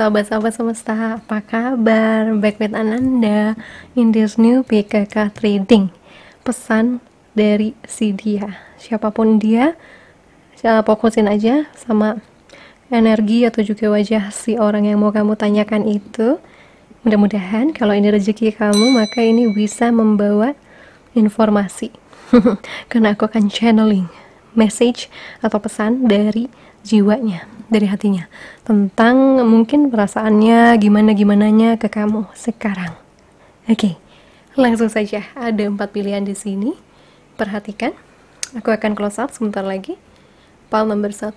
sahabat-sahabat semesta, apa kabar? Back with Ananda in this new PKK trading. Pesan dari si dia, siapapun dia, fokusin aja sama energi atau juga wajah si orang yang mau kamu tanyakan itu. Mudah-mudahan kalau ini rezeki kamu, maka ini bisa membawa informasi. Karena aku akan channeling message atau pesan dari jiwanya, dari hatinya, tentang mungkin perasaannya gimana-gimananya ke kamu sekarang. Oke, langsung saja. Ada 4 pilihan di sini. Perhatikan. Aku akan close out sebentar lagi. Pile nomor 1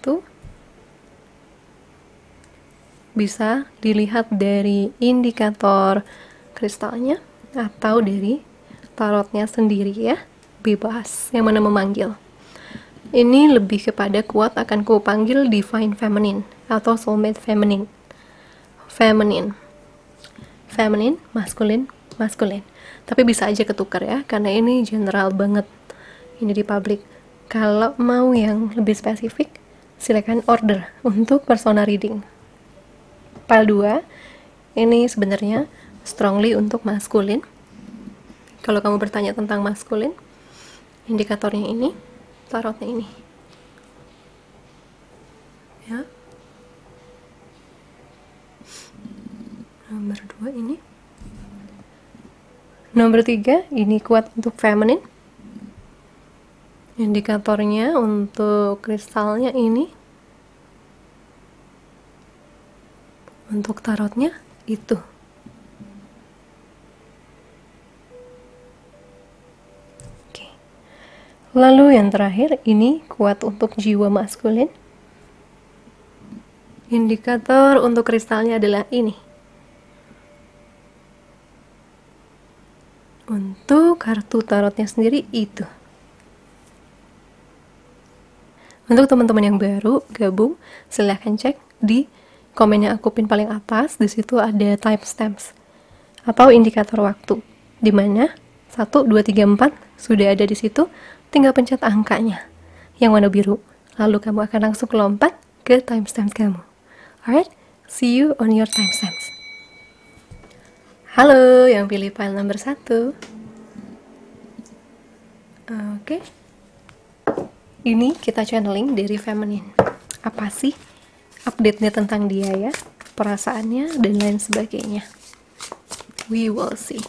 bisa dilihat dari indikator kristalnya atau dari tarotnya sendiri ya. Bebas, yang mana memanggil. Ini lebih kepada kuat akan ku panggil divine feminine atau soulmate feminine. Feminine, maskulin. Tapi bisa aja ketukar ya, karena ini general banget. Ini di public. Kalau mau yang lebih spesifik, silakan order untuk persona reading. Pile 2, ini sebenarnya strongly untuk maskulin. Kalau kamu bertanya tentang maskulin, indikatornya ini, tarotnya ini ya. Nomor 2 ini. Nomor 3 ini kuat untuk feminine. Indikatornya untuk kristalnya ini. Untuk tarotnya itu. Lalu yang terakhir, ini kuat untuk jiwa maskulin. Indikator untuk kristalnya adalah ini. Untuk kartu tarotnya sendiri itu. Untuk teman-teman yang baru gabung, silahkan cek di komen yang aku pin paling atas. Di situ ada timestamps atau indikator waktu, di mana 1, 2, 3, 4 sudah ada di situ. Tinggal pencet angkanya yang warna biru, lalu kamu akan langsung lompat ke timestamp kamu. Alright, see you on your timestamps. Halo yang pilih file nomor 1. Oke, ini kita channeling dari feminine. Apa sih update-nya tentang dia ya, perasaannya dan lain sebagainya. We will see.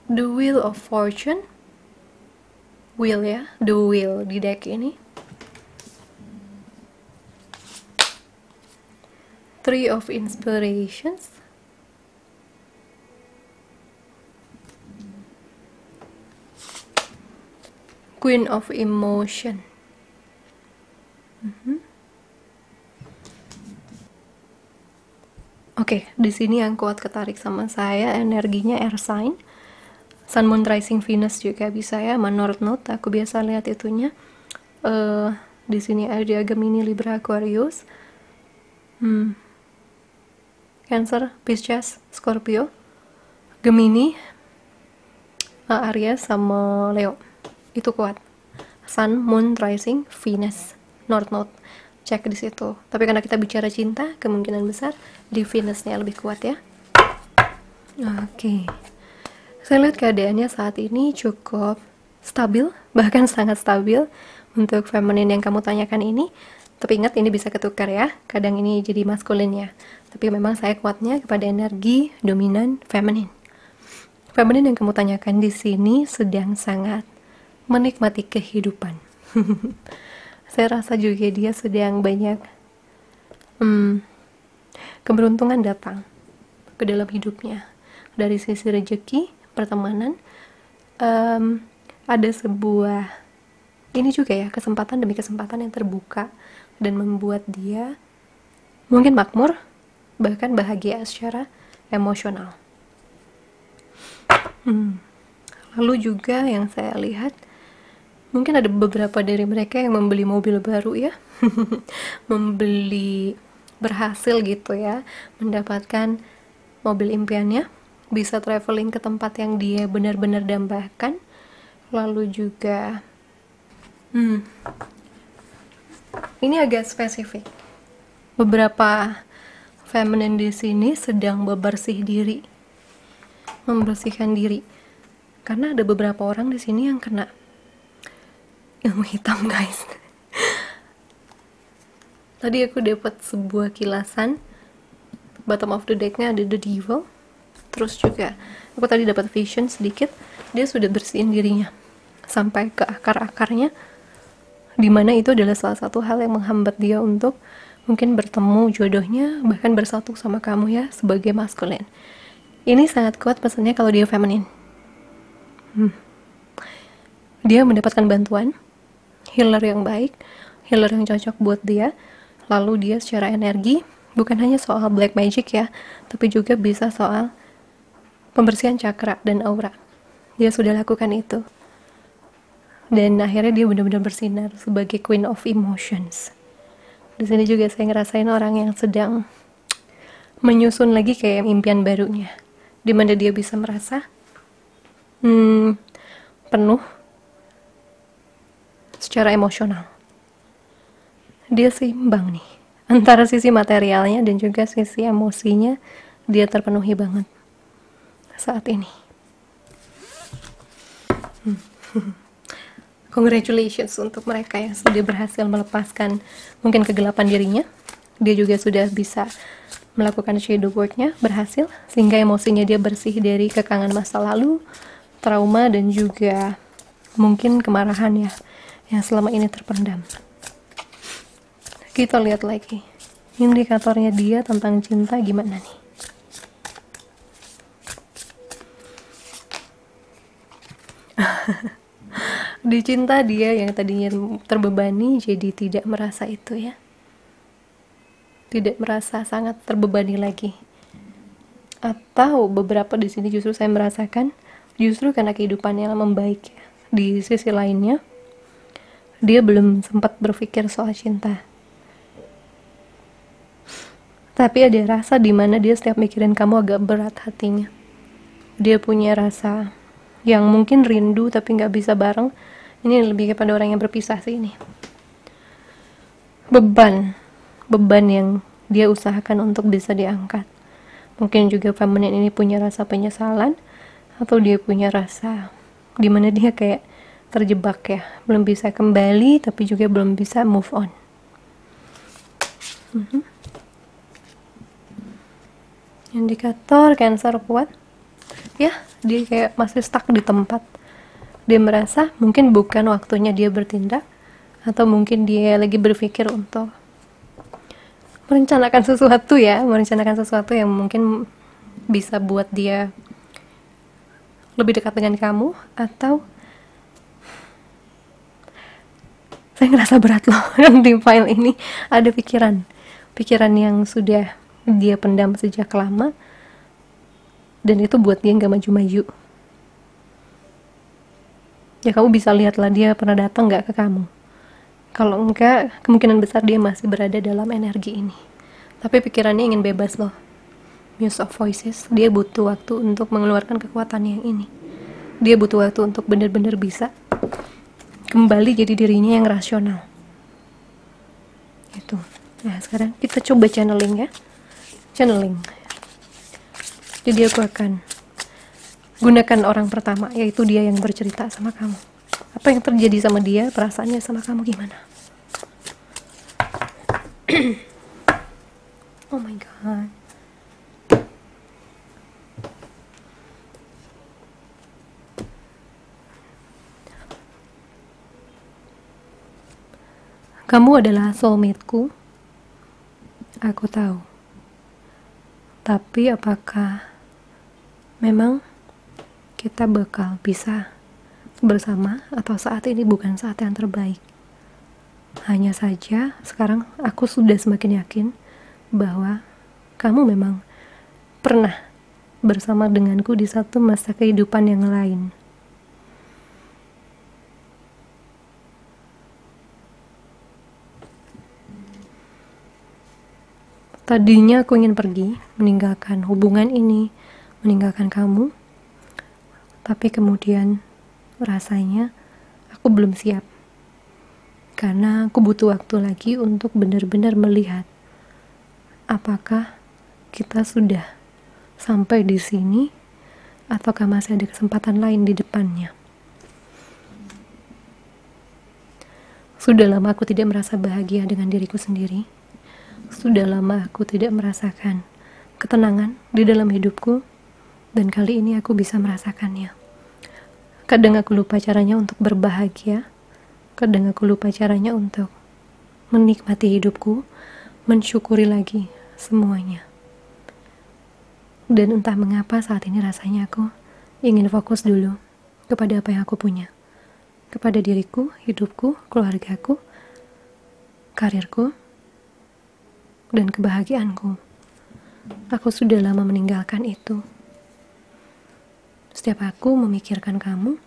The Wheel of Fortune. Wheel ya, the wheel di deck ini. Three of Inspirations. Queen of Emotion. Oke, di sini yang kuat ketarik sama saya energinya air sign. Sun, Moon, Rising, Venus juga bisa ya, North Node, aku biasa lihat itunya. Di sini ada Gemini, Libra, Aquarius, Cancer, Pisces, Scorpio, Gemini, Aries sama Leo. Itu kuat. Sun, Moon, Rising, Venus, North Node. Cek di situ. Tapi karena kita bicara cinta, kemungkinan besar di Venusnya lebih kuat ya. Oke. Saya lihat keadaannya saat ini cukup stabil, bahkan sangat stabil untuk feminine yang kamu tanyakan ini. Tapi ingat, ini bisa ketukar ya, kadang ini jadi maskulin ya. Tapi memang saya kuatnya kepada energi dominan feminine. Feminine yang kamu tanyakan di sini sedang sangat menikmati kehidupan. Saya rasa juga dia sedang banyak keberuntungan datang ke dalam hidupnya. Dari sisi rezeki, pertemanan, ada sebuah ini juga ya, kesempatan demi kesempatan yang terbuka dan membuat dia mungkin makmur, bahkan bahagia secara emosional. Lalu juga yang saya lihat, mungkin ada beberapa dari mereka yang membeli mobil baru ya. Berhasil gitu ya, mendapatkan mobil impiannya, bisa traveling ke tempat yang dia benar-benar dambakan. Lalu juga ini agak spesifik. Beberapa feminine di sini sedang membersihkan diri. Karena ada beberapa orang di sini yang kena ilmu hitam, guys. Tadi aku dapat sebuah kilasan. Bottom of the deck-nya ada the devil. Terus juga aku tadi dapat vision sedikit. Dia sudah bersihin dirinya sampai ke akar-akarnya, dimana itu adalah salah satu hal yang menghambat dia untuk mungkin bertemu jodohnya, bahkan bersatu sama kamu ya, sebagai maskulin. Ini sangat kuat pesannya kalau dia feminin. Dia mendapatkan bantuan healer yang baik, healer yang cocok buat dia. Lalu dia secara energi, bukan hanya soal black magic ya, tapi juga bisa soal pembersihan cakra dan aura. Dia sudah lakukan itu. Dan akhirnya dia benar-benar bersinar sebagai queen of emotions. Di sini juga saya ngerasain orang yang sedang menyusun lagi kayak impian barunya, dimana dia bisa merasa penuh secara emosional. Dia seimbang nih antara sisi materialnya dan juga sisi emosinya. Dia terpenuhi banget saat ini. Congratulations untuk mereka yang sudah berhasil melepaskan mungkin kegelapan dirinya. Dia juga sudah bisa melakukan shadow work-nya, berhasil, sehingga emosinya dia bersih dari kekangan masa lalu, trauma, dan juga mungkin kemarahan ya, yang selama ini terpendam. Kita lihat lagi indikatornya dia tentang cinta gimana nih. Di cinta dia yang tadinya terbebani jadi tidak merasa itu ya, tidak merasa sangat terbebani lagi. Atau beberapa di sini justru saya merasakan justru karena kehidupannya membaik ya. Di sisi lainnya dia belum sempat berpikir soal cinta, tapi ada rasa dimana dia setiap mikirin kamu agak berat hatinya. Dia punya rasa yang mungkin rindu tapi nggak bisa bareng. Ini lebih kepada orang yang berpisah sih ini. Beban yang dia usahakan untuk bisa diangkat. Mungkin juga feminine ini punya rasa penyesalan, atau dia punya rasa dimana dia kayak terjebak ya, belum bisa kembali tapi juga belum bisa move on. Indikator Cancer kuat ya, dia kayak masih stuck di tempat. Dia merasa mungkin bukan waktunya dia bertindak, atau mungkin dia lagi berpikir untuk merencanakan sesuatu yang mungkin bisa buat dia lebih dekat dengan kamu. Atau saya ngerasa berat loh di file ini ada pikiran yang sudah dia pendam sejak lama, dan itu buat dia nggak maju-maju. Ya kamu bisa lihatlah dia pernah datang nggak ke kamu. Kalau enggak, kemungkinan besar dia masih berada dalam energi ini. Tapi pikirannya ingin bebas loh. Muse of Voices, dia butuh waktu untuk mengeluarkan kekuatan yang ini. Dia butuh waktu untuk benar-benar bisa kembali jadi dirinya yang rasional. Itu. Nah sekarang kita coba channeling ya. Channeling. Jadi aku akan gunakan orang pertama, yaitu dia yang bercerita sama kamu. Apa yang terjadi sama dia, perasaannya sama kamu gimana? Oh my god. Kamu adalah soulmate-ku. Aku tahu. Tapi apakah memang kita bakal bisa bersama, atau saat ini bukan saat yang terbaik? Hanya saja sekarang aku sudah semakin yakin bahwa kamu memang pernah bersama denganku di satu masa kehidupan yang lain. Tadinya aku ingin pergi, meninggalkan hubungan ini, meninggalkan kamu, tapi kemudian rasanya aku belum siap. Karena aku butuh waktu lagi untuk benar-benar melihat apakah kita sudah sampai di sini ataukah masih ada kesempatan lain di depannya. Sudah lama aku tidak merasa bahagia dengan diriku sendiri. Sudah lama aku tidak merasakan ketenangan di dalam hidupku, dan kali ini aku bisa merasakannya. Kadang aku lupa caranya untuk berbahagia, kadang aku lupa caranya untuk menikmati hidupku, mensyukuri lagi semuanya. Dan entah mengapa saat ini rasanya aku ingin fokus dulu kepada apa yang aku punya, kepada diriku, hidupku, keluargaku, karirku, dan kebahagiaanku. Aku sudah lama meninggalkan itu. Setiap aku memikirkan kamu,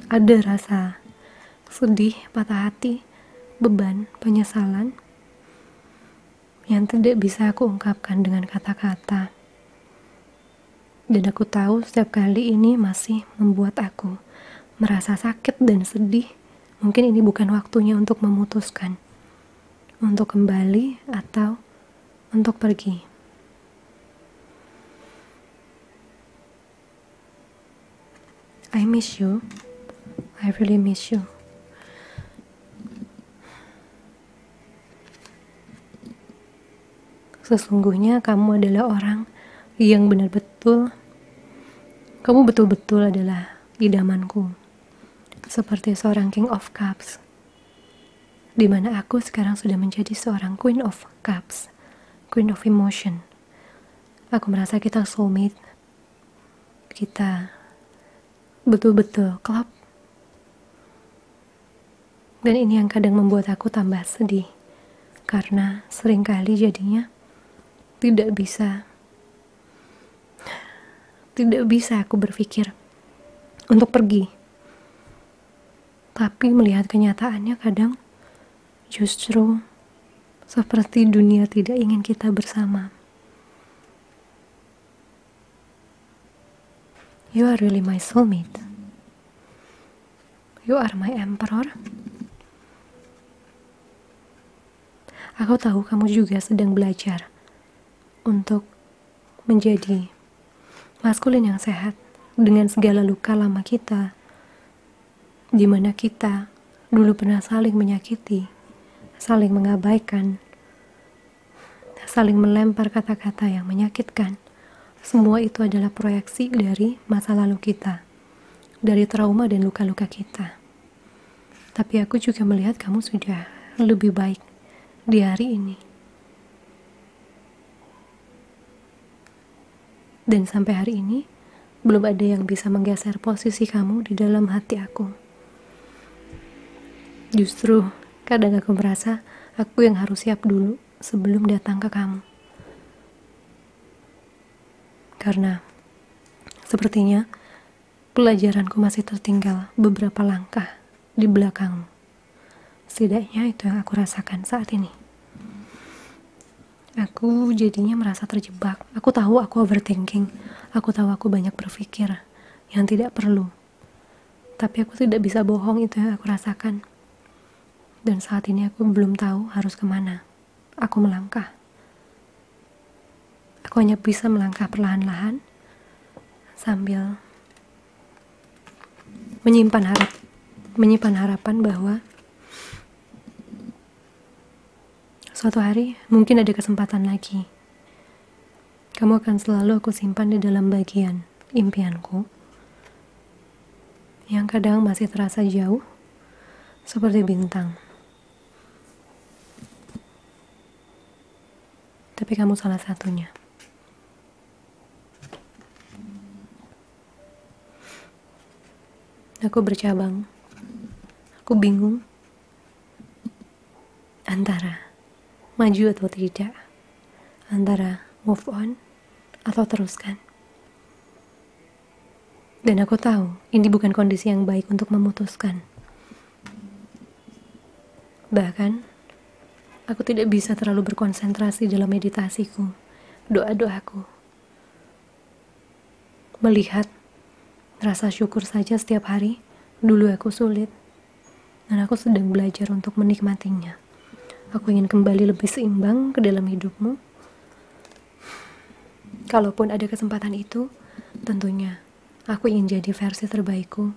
ada rasa sedih, patah hati, beban, penyesalan yang tidak bisa aku ungkapkan dengan kata-kata. Dan aku tahu setiap kali ini masih membuat aku merasa sakit dan sedih. Mungkin ini bukan waktunya untuk memutuskan, untuk kembali atau untuk pergi. I miss you. I really miss you. Sesungguhnya kamu adalah orang yang kamu betul-betul adalah idamanku. Seperti seorang King of Cups, di mana aku sekarang sudah menjadi seorang Queen of Cups, Queen of Emotion. Aku merasa kita soulmate, kita betul-betul klop. Dan ini yang kadang membuat aku tambah sedih, karena seringkali jadinya tidak bisa aku berpikir untuk pergi. Tapi melihat kenyataannya kadang justru seperti dunia tidak ingin kita bersama. You are really my soulmate. You are my emperor. Aku tahu kamu juga sedang belajar untuk menjadi maskulin yang sehat dengan segala luka lama kita, di mana kita dulu pernah saling menyakiti, saling mengabaikan, saling melempar kata-kata yang menyakitkan. Semua itu adalah proyeksi dari masa lalu kita, dari trauma dan luka-luka kita. Tapi aku juga melihat kamu sudah lebih baik di hari ini. Dan sampai hari ini, belum ada yang bisa menggeser posisi kamu di dalam hati aku. Justru, kadang aku merasa aku yang harus siap dulu sebelum datang ke kamu. Karena sepertinya pelajaranku masih tertinggal beberapa langkah di belakangmu. Setidaknya itu yang aku rasakan saat ini. Aku jadinya merasa terjebak. Aku tahu aku overthinking. Aku tahu aku banyak berpikir yang tidak perlu. Tapi aku tidak bisa bohong, itu yang aku rasakan. Dan saat ini aku belum tahu harus kemana aku melangkah. Aku hanya bisa melangkah perlahan-lahan sambil menyimpan harapan bahwa suatu hari mungkin ada kesempatan lagi. Kamu akan selalu aku simpan di dalam bagian impianku yang kadang masih terasa jauh seperti bintang. Tapi kamu salah satunya. Aku bercabang. Aku bingung antara maju atau tidak, antara move on atau teruskan. Dan aku tahu ini bukan kondisi yang baik untuk memutuskan. Bahkan Aku tidak bisa terlalu berkonsentrasi dalam meditasiku, doa-doaku. Melihat rasa syukur saja setiap hari, dulu aku sulit. Dan aku sedang belajar untuk menikmatinya. Aku ingin kembali lebih seimbang ke dalam hidupmu. Kalaupun ada kesempatan itu, tentunya aku ingin jadi versi terbaikku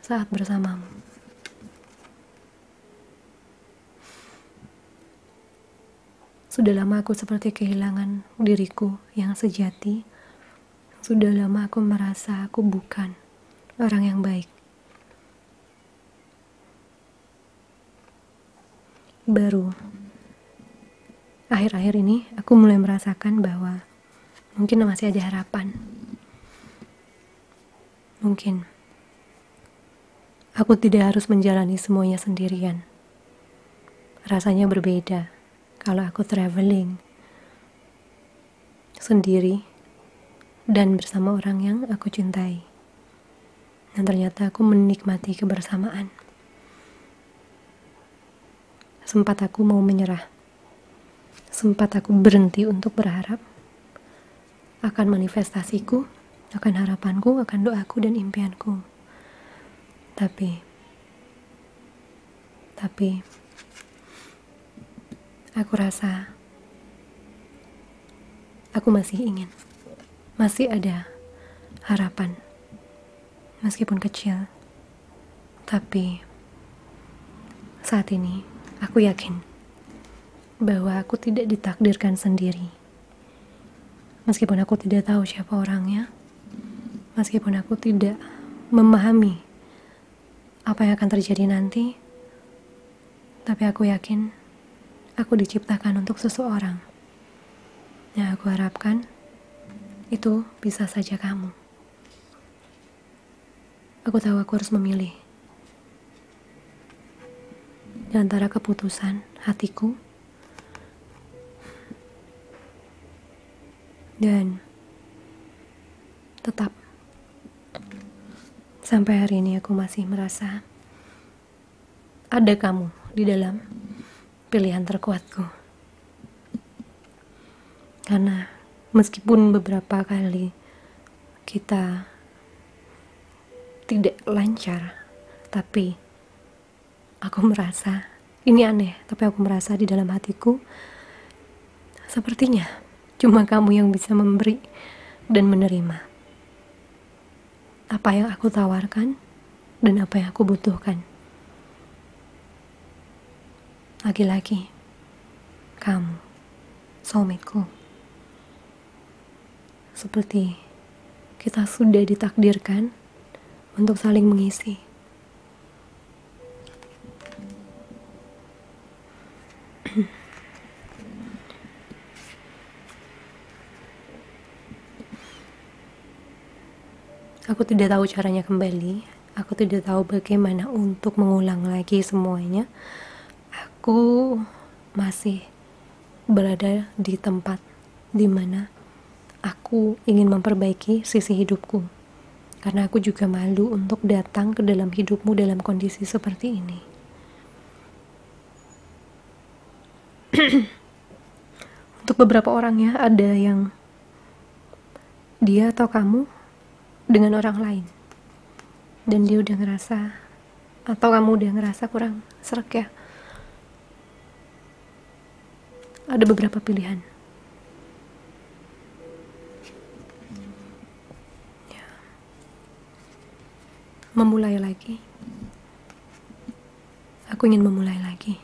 saat bersamamu. Sudah lama aku seperti kehilangan diriku yang sejati. Sudah lama aku merasa aku bukan orang yang baik. Baru akhir-akhir ini aku mulai merasakan bahwa mungkin masih ada harapan. Mungkin aku tidak harus menjalani semuanya sendirian. Rasanya berbeda kalau aku traveling sendiri dan bersama orang yang aku cintai. Dan ternyata aku menikmati kebersamaan. Sempat aku mau menyerah. Sempat aku berhenti untuk berharap akan manifestasiku, akan harapanku, akan doaku dan impianku. Tapi aku rasa aku masih ingin. Masih ada harapan. Meskipun kecil. Tapi saat ini aku yakin bahwa aku tidak ditakdirkan sendiri. Meskipun aku tidak tahu siapa orangnya, meskipun aku tidak memahami apa yang akan terjadi nanti, tapi aku yakin aku diciptakan untuk seseorang. Yang aku harapkan itu bisa saja kamu. Aku tahu aku harus memilih di antara keputusan hatiku dan tetap sampai hari ini aku masih merasa ada kamu di dalam pilihan terkuatku. Karena meskipun beberapa kali kita tidak lancar, tapi aku merasa, ini aneh, tapi aku merasa di dalam hatiku sepertinya cuma kamu yang bisa memberi dan menerima apa yang aku tawarkan dan apa yang aku butuhkan. Lagi-lagi kamu, soulmate-ku. Seperti kita sudah ditakdirkan untuk saling mengisi. Aku tidak tahu caranya kembali. Aku tidak tahu bagaimana untuk mengulang lagi semuanya. Aku masih berada di tempat dimana aku ingin memperbaiki sisi hidupku. Karena aku juga malu untuk datang ke dalam hidupmu dalam kondisi seperti ini. Untuk beberapa orang ya, ada yang dia atau kamu dengan orang lain. Dan dia udah ngerasa, atau kamu udah ngerasa kurang srek ya. Ada beberapa pilihan. Memulai lagi. Aku ingin memulai lagi.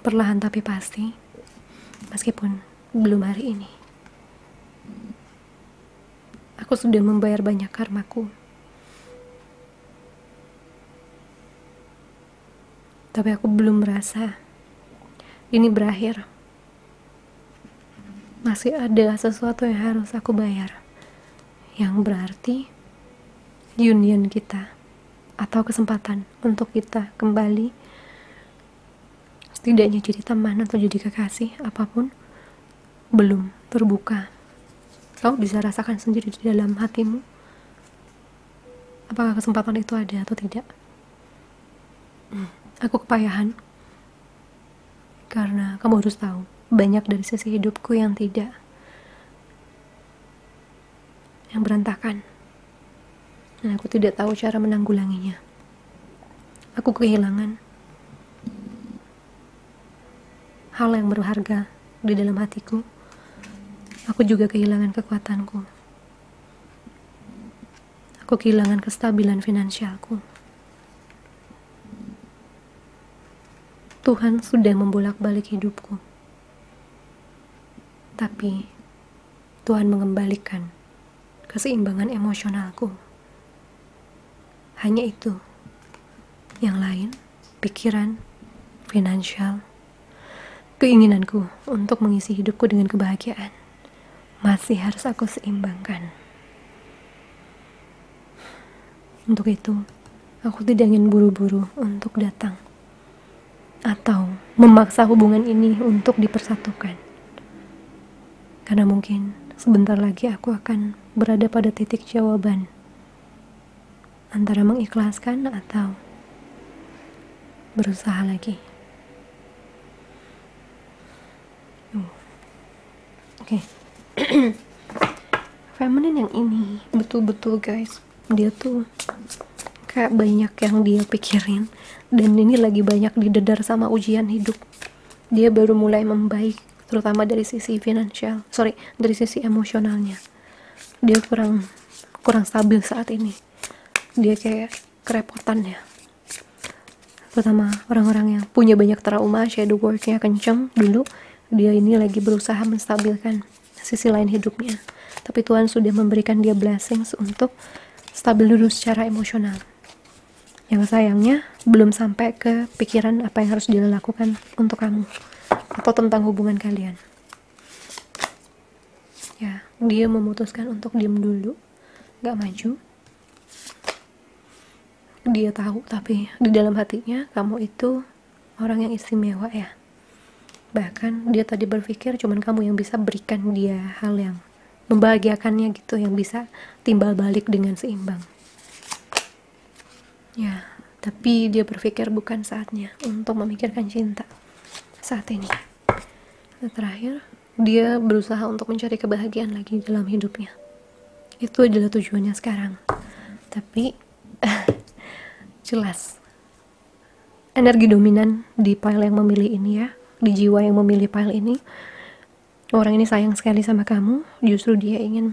Perlahan tapi pasti. Meskipun belum hari ini. Aku sudah membayar banyak karmaku. Tapi aku belum merasa ini berakhir. Masih ada sesuatu yang harus aku bayar. Yang berarti union kita atau kesempatan untuk kita kembali setidaknya jadi teman atau jadi kekasih apapun belum terbuka. Kau bisa rasakan sendiri di dalam hatimu apakah kesempatan itu ada atau tidak. Aku kepayahan Karena kamu harus tahu, banyak dari sisi hidupku yang berantakan. Dan aku tidak tahu cara menanggulanginya. Aku kehilangan hal yang berharga di dalam hatiku. Aku juga kehilangan kekuatanku. Aku kehilangan kestabilan finansialku. Tuhan sudah membolak-balik hidupku. Tapi Tuhan mengembalikan keseimbangan emosionalku. Hanya itu. Yang lain, pikiran, finansial, keinginanku untuk mengisi hidupku dengan kebahagiaan masih harus aku seimbangkan. Untuk itu, aku tidak ingin buru-buru untuk datang atau memaksa hubungan ini untuk dipersatukan. Karena mungkin sebentar lagi aku akan berada pada titik jawaban antara mengikhlaskan atau berusaha lagi. Oke. Feminine yang ini betul-betul guys, dia tuh kayak banyak yang dia pikirin, dan ini lagi banyak didedar sama ujian hidup. Dia baru mulai membaik, terutama dari sisi dari sisi emosionalnya. Dia kurang stabil saat ini. Dia kayak kerepotan ya. Terutama orang-orang yang punya banyak trauma, shadow worknya kenceng dulu, dia ini lagi berusaha menstabilkan sisi lain hidupnya. Tapi Tuhan sudah memberikan dia blessings untuk stabil dulu secara emosional. Yang sayangnya belum sampai ke pikiran apa yang harus dia lakukan untuk kamu atau tentang hubungan kalian. Ya, dia memutuskan untuk diam dulu, gak maju. Dia tahu, tapi di dalam hatinya kamu itu orang yang istimewa ya. Bahkan dia tadi berpikir cuman kamu yang bisa berikan dia hal yang membahagiakannya gitu, yang bisa timbal balik dengan seimbang. Ya, tapi dia berpikir bukan saatnya untuk memikirkan cinta saat ini. Dan terakhir, dia berusaha untuk mencari kebahagiaan lagi dalam hidupnya. Itu adalah tujuannya sekarang. Tapi jelas energi dominan di file yang memilih ini ya, di jiwa yang memilih file ini, orang ini sayang sekali sama kamu. Justru dia ingin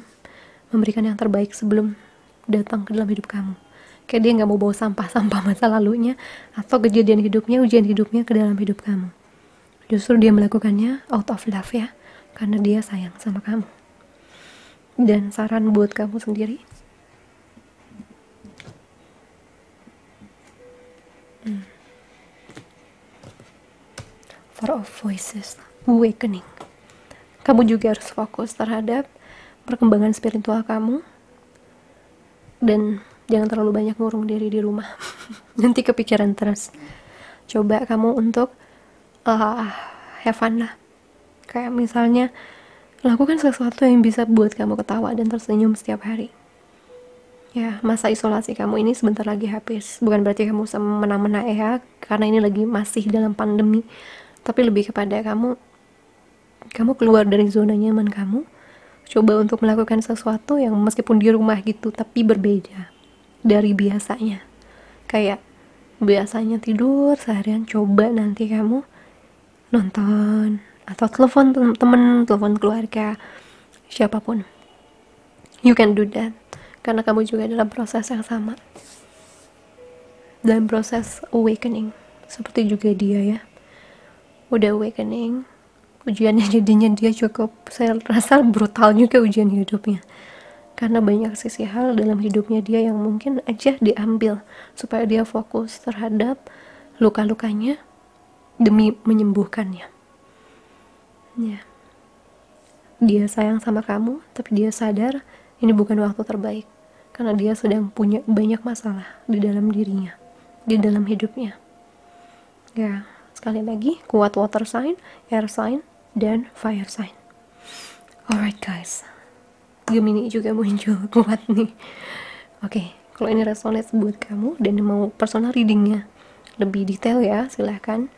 memberikan yang terbaik sebelum datang ke dalam hidup kamu. Kayak dia gak mau bawa sampah-sampah masa lalunya atau kejadian hidupnya, ujian hidupnya ke dalam hidup kamu. Justru dia melakukannya out of love ya, karena dia sayang sama kamu. Dan saran buat kamu sendiri, Four of Voices, Awakening. Kamu juga harus fokus terhadap perkembangan spiritual kamu. Dan jangan terlalu banyak ngurung diri di rumah. Nanti kepikiran terus. Coba kamu untuk have fun lah. Kayak misalnya lakukan sesuatu yang bisa buat kamu ketawa dan tersenyum setiap hari. Ya, masa isolasi kamu ini sebentar lagi habis. Bukan berarti kamu semena-mena ya, karena ini lagi masih dalam pandemi. Tapi lebih kepada kamu keluar dari zona nyaman kamu. Coba untuk melakukan sesuatu yang meskipun di rumah gitu, tapi berbeda dari biasanya. Kayak biasanya tidur seharian, coba nanti kamu nonton atau telepon temen, telepon keluarga, siapapun. You can do that. Karena kamu juga dalam proses yang sama, dalam proses awakening, seperti juga dia ya, udah awakening. Ujiannya jadinya dia cukup, saya rasa brutal juga ujian hidupnya, karena banyak sisi hal dalam hidupnya dia yang mungkin aja diambil supaya dia fokus terhadap luka-lukanya demi menyembuhkannya. Ya, dia sayang sama kamu, tapi dia sadar ini bukan waktu terbaik, karena dia sedang punya banyak masalah di dalam dirinya, di dalam hidupnya. Ya, sekali lagi, kuat water sign, air sign, dan fire sign. Alright guys, Gemini juga muncul kuat nih. Oke, kalau ini resonate buat kamu dan mau personal readingnya lebih detail ya, silahkan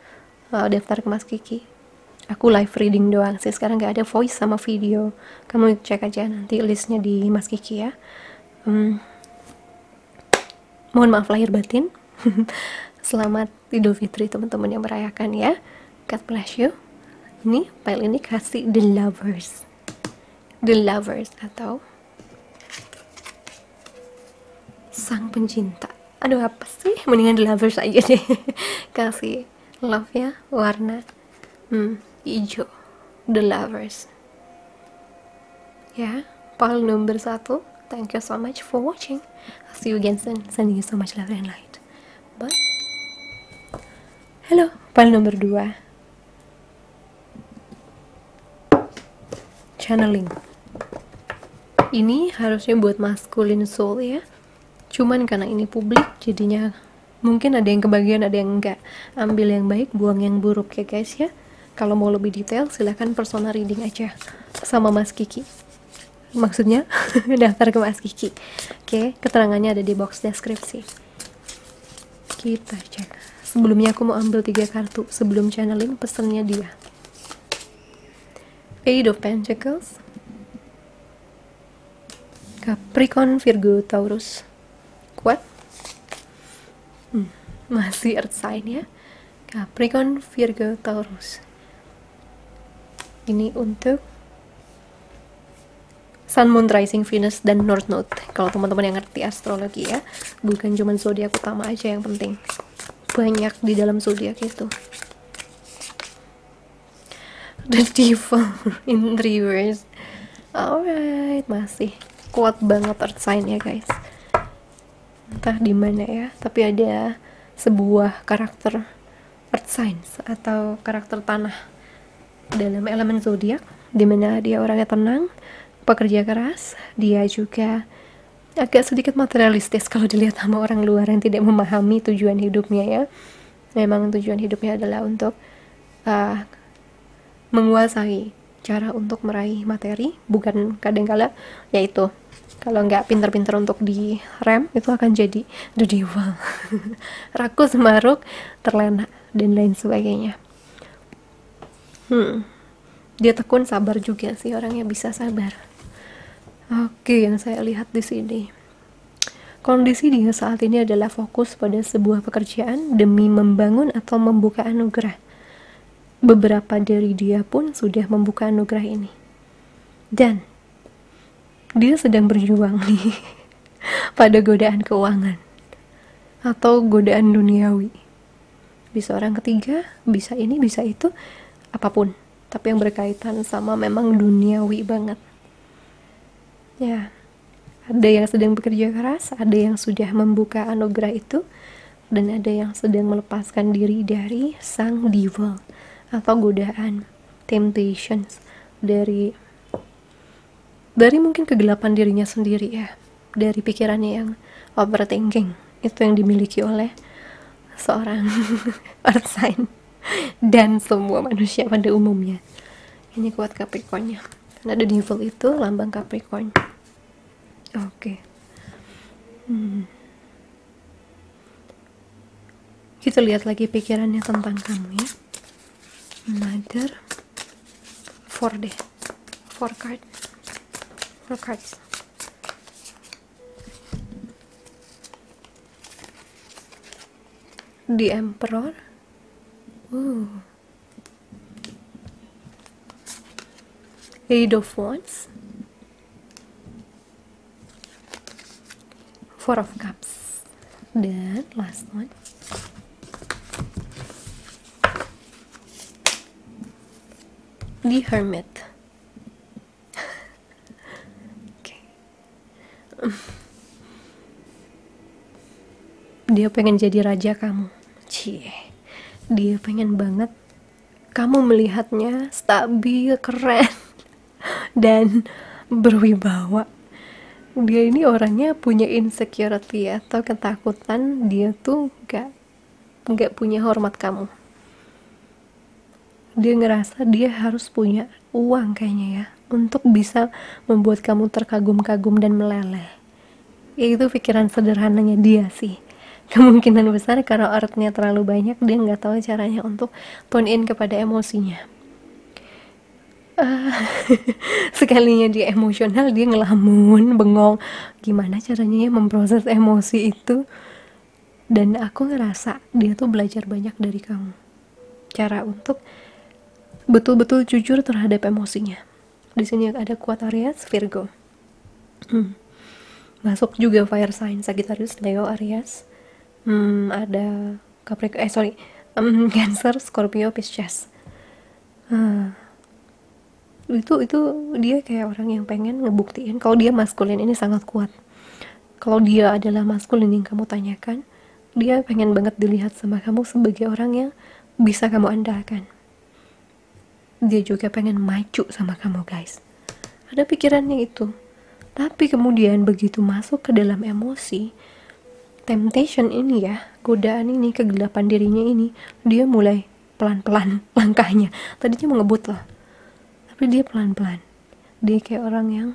daftar ke Mas Kiki. Aku live reading doang sih, sekarang nggak ada voice sama video. Kamu cek aja nanti listnya di Mas Kiki ya. Mohon maaf lahir batin. Selamat Idul Fitri teman-teman yang merayakan ya. God bless you. Ini file ini kasih The Lovers. The Lovers atau sang pencinta. Aduh apa sih, mendingan The Lovers aja deh. Kasih love ya, warna hijau. The Lovers ya, file nomor 1. Thank you so much for watching. I'll see you again soon. Sending you so much love and light. Bye. Halo, file nomor 2. Channeling. Ini harusnya buat masculine soul ya. Cuman karena ini publik, jadinya mungkin ada yang kebagian, ada yang enggak. Ambil yang baik, buang yang buruk ya guys ya. Kalau mau lebih detail, silahkan personal reading aja sama Mas Kiki. Maksudnya daftar ke Mas Kiki. Oke, keterangannya ada di box deskripsi. Kita cek. Sebelumnya aku mau ambil 3 kartu sebelum channeling pesannya dia. Eight of Pentacles, Capricorn, Virgo, Taurus. Kuat? Masih earth sign ya. Capricorn, Virgo, Taurus. Ini untuk Sun, Moon, Rising, Venus, dan North Node. Kalau teman-teman yang ngerti astrologi ya, bukan cuma zodiak utama aja yang penting. Banyak di dalam zodiak itu. The Devil in reverse. Alright, masih kuat banget earth sign ya guys. Entah di mana ya, tapi ada sebuah karakter earth signs atau karakter tanah dalam elemen zodiak, dimana dia orangnya tenang, pekerja keras, dia juga agak sedikit materialistis kalau dilihat sama orang luar yang tidak memahami tujuan hidupnya ya. Memang tujuan hidupnya adalah untuk menguasai cara untuk meraih materi, bukan kadang-kala yaitu kalau nggak pinter-pinter untuk direm itu akan jadi the devil. Rakus, maruk, terlena, dan lain sebagainya. Dia tekun, sabar juga sih, orangnya bisa sabar. Oke, yang saya lihat di sini, kondisi dia saat ini adalah fokus pada sebuah pekerjaan demi membangun atau membuka anugerah. Beberapa dari dia pun sudah membuka anugerah ini. Dan dia sedang berjuang nih pada godaan keuangan atau godaan duniawi. Bisa orang ketiga, bisa ini, bisa itu, apapun. Tapi yang berkaitan sama memang duniawi banget. Ya, ada yang sedang bekerja keras, ada yang sudah membuka anugerah itu, dan ada yang sedang melepaskan diri dari sang devil atau godaan, temptations, dari mungkin kegelapan dirinya sendiri ya, dari pikirannya yang overthinking, itu yang dimiliki oleh seorang earth sign dan semua manusia pada umumnya. Ini kuat Capricorn-nya. Karena the devil itu lambang Capricorn. Oke. Kita lihat lagi pikirannya tentang kamu ya. Mother. 4 deh. 4 cards. The Emperor. Eight of Wands, 4 of Cups, dan last one, The Hermit. Okay. Dia pengen jadi raja kamu. Dia pengen banget kamu melihatnya stabil, keren, dan berwibawa. Dia ini orangnya punya insecurity atau ketakutan, dia tuh gak punya hormat kamu. Dia ngerasa dia harus punya uang kayaknya ya, untuk bisa membuat kamu terkagum-kagum dan meleleh. Ya itu pikiran sederhananya dia sih. Kemungkinan besar karena artnya terlalu banyak, dia nggak tahu caranya untuk tune in kepada emosinya. Sekalinya dia emosional, dia ngelamun, bengong. Gimana caranya ya memproses emosi itu? Dan aku ngerasa dia tuh belajar banyak dari kamu. Cara untuk betul-betul jujur terhadap emosinya. Di sini ada kuat Aries, Virgo. Masuk juga fire sign Sagittarius, Leo, Aries. Ada Capricorn, Cancer, Scorpio, Pisces. Itu dia kayak orang yang pengen ngebuktiin kalau dia maskulin ini sangat kuat. Kalau dia adalah maskulin yang kamu tanyakan, dia pengen banget dilihat sama kamu sebagai orang yang bisa kamu andalkan. Dia juga pengen maju sama kamu, guys. Ada pikirannya itu. Tapi kemudian begitu masuk ke dalam emosi, temptation ini ya, godaan ini, kegelapan dirinya ini, dia mulai pelan-pelan langkahnya. Tadinya mau ngebut loh, tapi dia pelan-pelan. Dia kayak orang yang,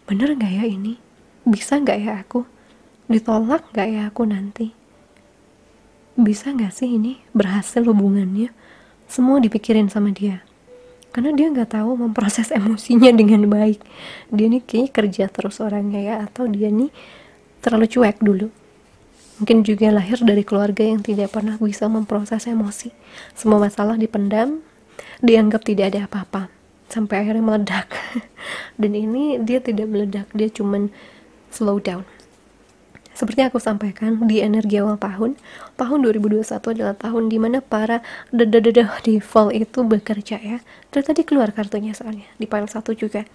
bener gak ya ini? Bisa gak ya aku? Ditolak gak ya aku nanti? Bisa gak sih ini berhasil hubungannya? Semua dipikirin sama dia. Karena dia gak tahu memproses emosinya dengan baik. Dia nih kayaknya kerja terus orangnya ya, atau dia nih terlalu cuek dulu. Mungkin juga lahir dari keluarga yang tidak pernah bisa memproses emosi. Semua masalah dipendam, dianggap tidak ada apa-apa, sampai akhirnya meledak. Dan ini dia tidak meledak, dia cuman slow down. Seperti aku sampaikan, di energi awal tahun 2021 adalah tahun dimana para default itu bekerja ya. Terus tadi keluar kartunya soalnya, di pile 1 juga.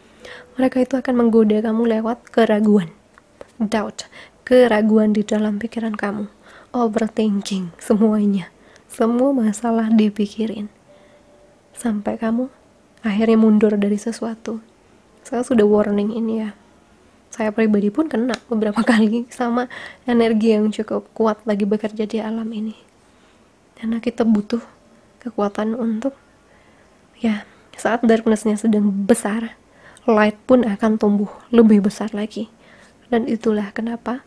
Mereka itu akan menggoda kamu lewat keraguan, doubt, keraguan di dalam pikiran kamu, overthinking, semuanya. Semua masalah dipikirin. Sampai kamu akhirnya mundur dari sesuatu. Saya sudah warning ini ya. Saya pribadi pun kena beberapa kali sama energi yang cukup kuat lagi bekerja di alam ini. Karena kita butuh kekuatan untuk, ya, saat darkness-nya sedang besar, light pun akan tumbuh lebih besar lagi. Dan itulah kenapa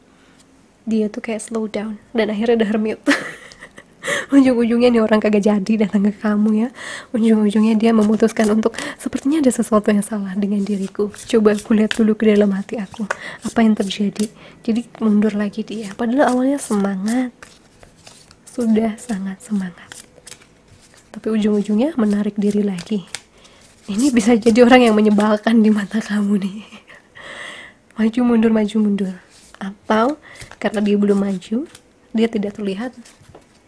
dia tuh kayak slow down dan akhirnya udah hermit. Ujung-ujungnya nih orang kagak jadi datang ke kamu ya. Ujung-ujungnya dia memutuskan untuk, sepertinya ada sesuatu yang salah dengan diriku, coba aku lihat dulu ke dalam hati aku, apa yang terjadi. Jadi mundur lagi dia, padahal awalnya semangat, sudah sangat semangat, tapi ujung-ujungnya menarik diri lagi. Ini bisa jadi orang yang menyebalkan di mata kamu nih. Maju mundur, atau karena dia belum maju, dia tidak terlihat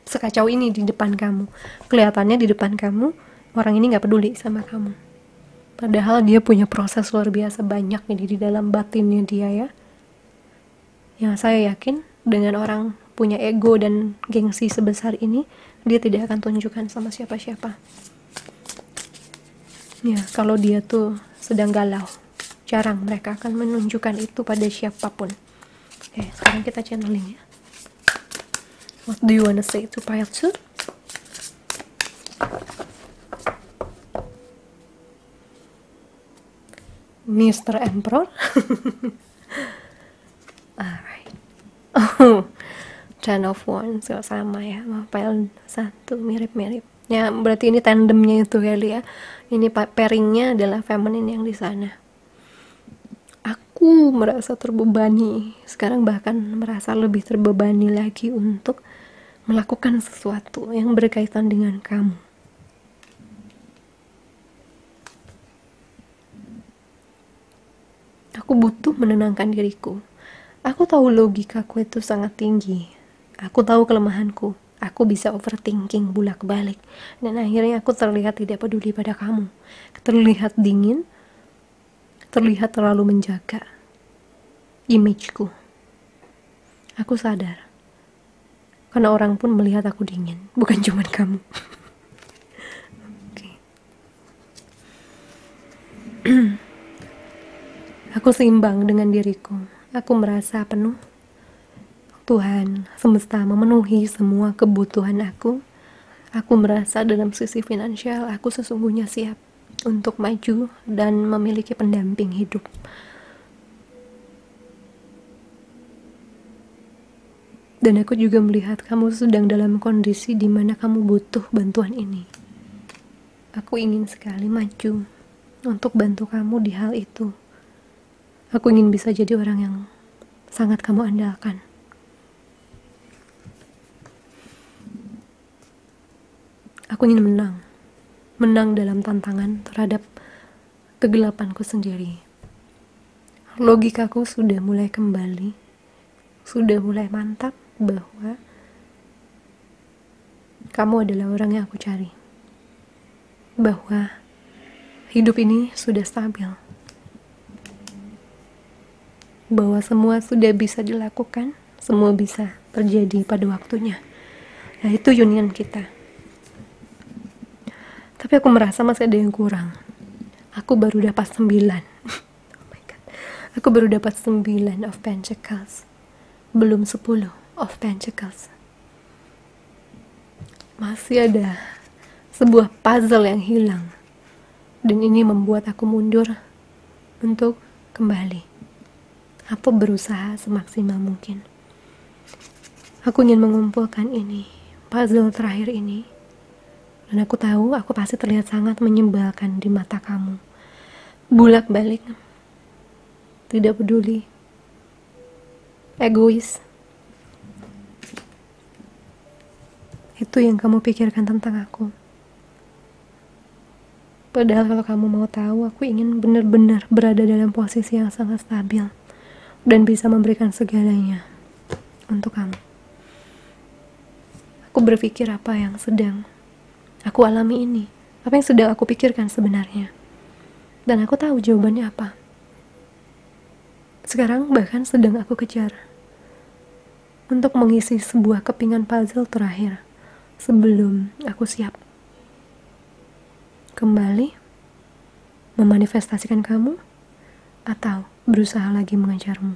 sekacau ini di depan kamu. Kelihatannya di depan kamu orang ini gak peduli sama kamu, padahal dia punya proses luar biasa banyak nih di dalam batinnya dia ya. Yang saya yakin dengan orang punya ego dan gengsi sebesar ini, dia tidak akan tunjukkan sama siapa-siapa ya. Kalau dia tuh sedang galau, jarang mereka akan menunjukkan itu pada siapapun. Oke, sekarang kita channeling ya. What do you wanna say to pile 2? Mr. Emperor. Alright. Oh, Ten of Wands, gak sama ya, pile 1 mirip-mirip. Ya, berarti ini tandemnya itu kali ya. Ini pairingnya adalah feminine yang di sana. Aku merasa terbebani. Sekarang bahkan merasa lebih terbebani lagi untuk melakukan sesuatu yang berkaitan dengan kamu. Aku butuh menenangkan diriku. Aku tahu logikaku itu sangat tinggi. Aku tahu kelemahanku. Aku bisa overthinking bolak-balik. Dan akhirnya aku terlihat tidak peduli pada kamu. Terlihat dingin. Terlihat terlalu menjaga imageku. Aku sadar. Karena orang pun melihat aku dingin, bukan cuma kamu. Okay. Aku seimbang dengan diriku. Aku merasa penuh. Tuhan semesta memenuhi semua kebutuhan aku. Aku merasa dalam sisi finansial aku sesungguhnya siap untuk maju dan memiliki pendamping hidup. Dan aku juga melihat kamu sedang dalam kondisi di mana kamu butuh bantuan ini. Aku ingin sekali maju untuk bantu kamu di hal itu. Aku ingin bisa jadi orang yang sangat kamu andalkan. Aku ingin menang dalam tantangan terhadap kegelapanku sendiri. Logikaku sudah mulai kembali, sudah mulai mantap bahwa kamu adalah orang yang aku cari. Bahwa hidup ini sudah stabil. Bahwa semua sudah bisa dilakukan, semua bisa terjadi pada waktunya. Yaitu union kita. Tapi aku merasa masih ada yang kurang. Aku baru dapat 9. Oh my God. Aku baru dapat 9 of Pentacles. Belum 10 of Pentacles. Masih ada sebuah puzzle yang hilang. Dan ini membuat aku mundur untuk kembali. Aku berusaha semaksimal mungkin. Aku ingin mengumpulkan ini, puzzle terakhir ini. Dan aku tahu aku pasti terlihat sangat menyebalkan di mata kamu. Bolak-balik. Tidak peduli. Egois. Itu yang kamu pikirkan tentang aku. Padahal kalau kamu mau tahu, aku ingin benar-benar berada dalam posisi yang sangat stabil dan bisa memberikan segalanya untuk kamu. Aku berpikir apa yang sedang aku alami ini, apa yang sedang aku pikirkan sebenarnya. Dan aku tahu jawabannya apa. Sekarang bahkan sedang aku kejar untuk mengisi sebuah kepingan puzzle terakhir sebelum aku siap kembali memanifestasikan kamu atau berusaha lagi mengejarmu.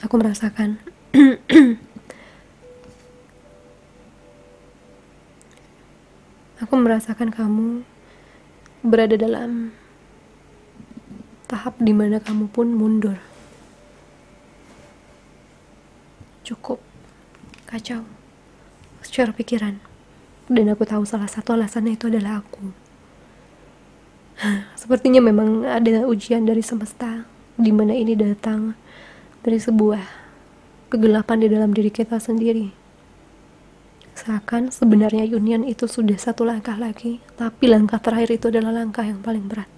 Aku merasakan aku merasakan kamu berada dalam tahap dimana kamu pun mundur. Cukup kacau secara pikiran. Dan aku tahu salah satu alasannya itu adalah aku. Sepertinya memang ada ujian dari semesta, di mana ini datang dari sebuah kegelapan di dalam diri kita sendiri. Seakan sebenarnya union itu sudah satu langkah lagi, tapi langkah terakhir itu adalah langkah yang paling berat,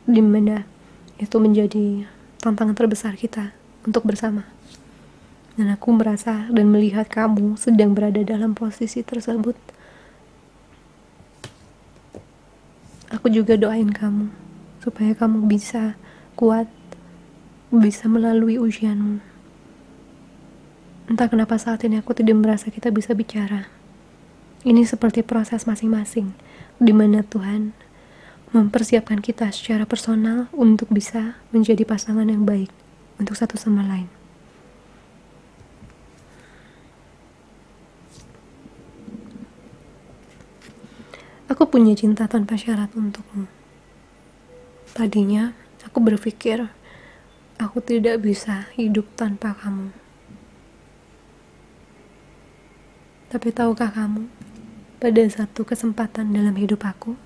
di mana itu menjadi tantangan terbesar kita untuk bersama. Dan aku merasa dan melihat kamu sedang berada dalam posisi tersebut. Aku juga doain kamu supaya kamu bisa kuat, bisa melalui ujianmu. Entah kenapa saat ini aku tidak merasa kita bisa bicara. Ini seperti proses masing-masing, di mana Tuhan mempersiapkan kita secara personal untuk bisa menjadi pasangan yang baik untuk satu sama lain. Aku punya cinta tanpa syarat untukmu. Tadinya aku berpikir aku tidak bisa hidup tanpa kamu. Tapi tahukah kamu, pada satu kesempatan dalam hidup aku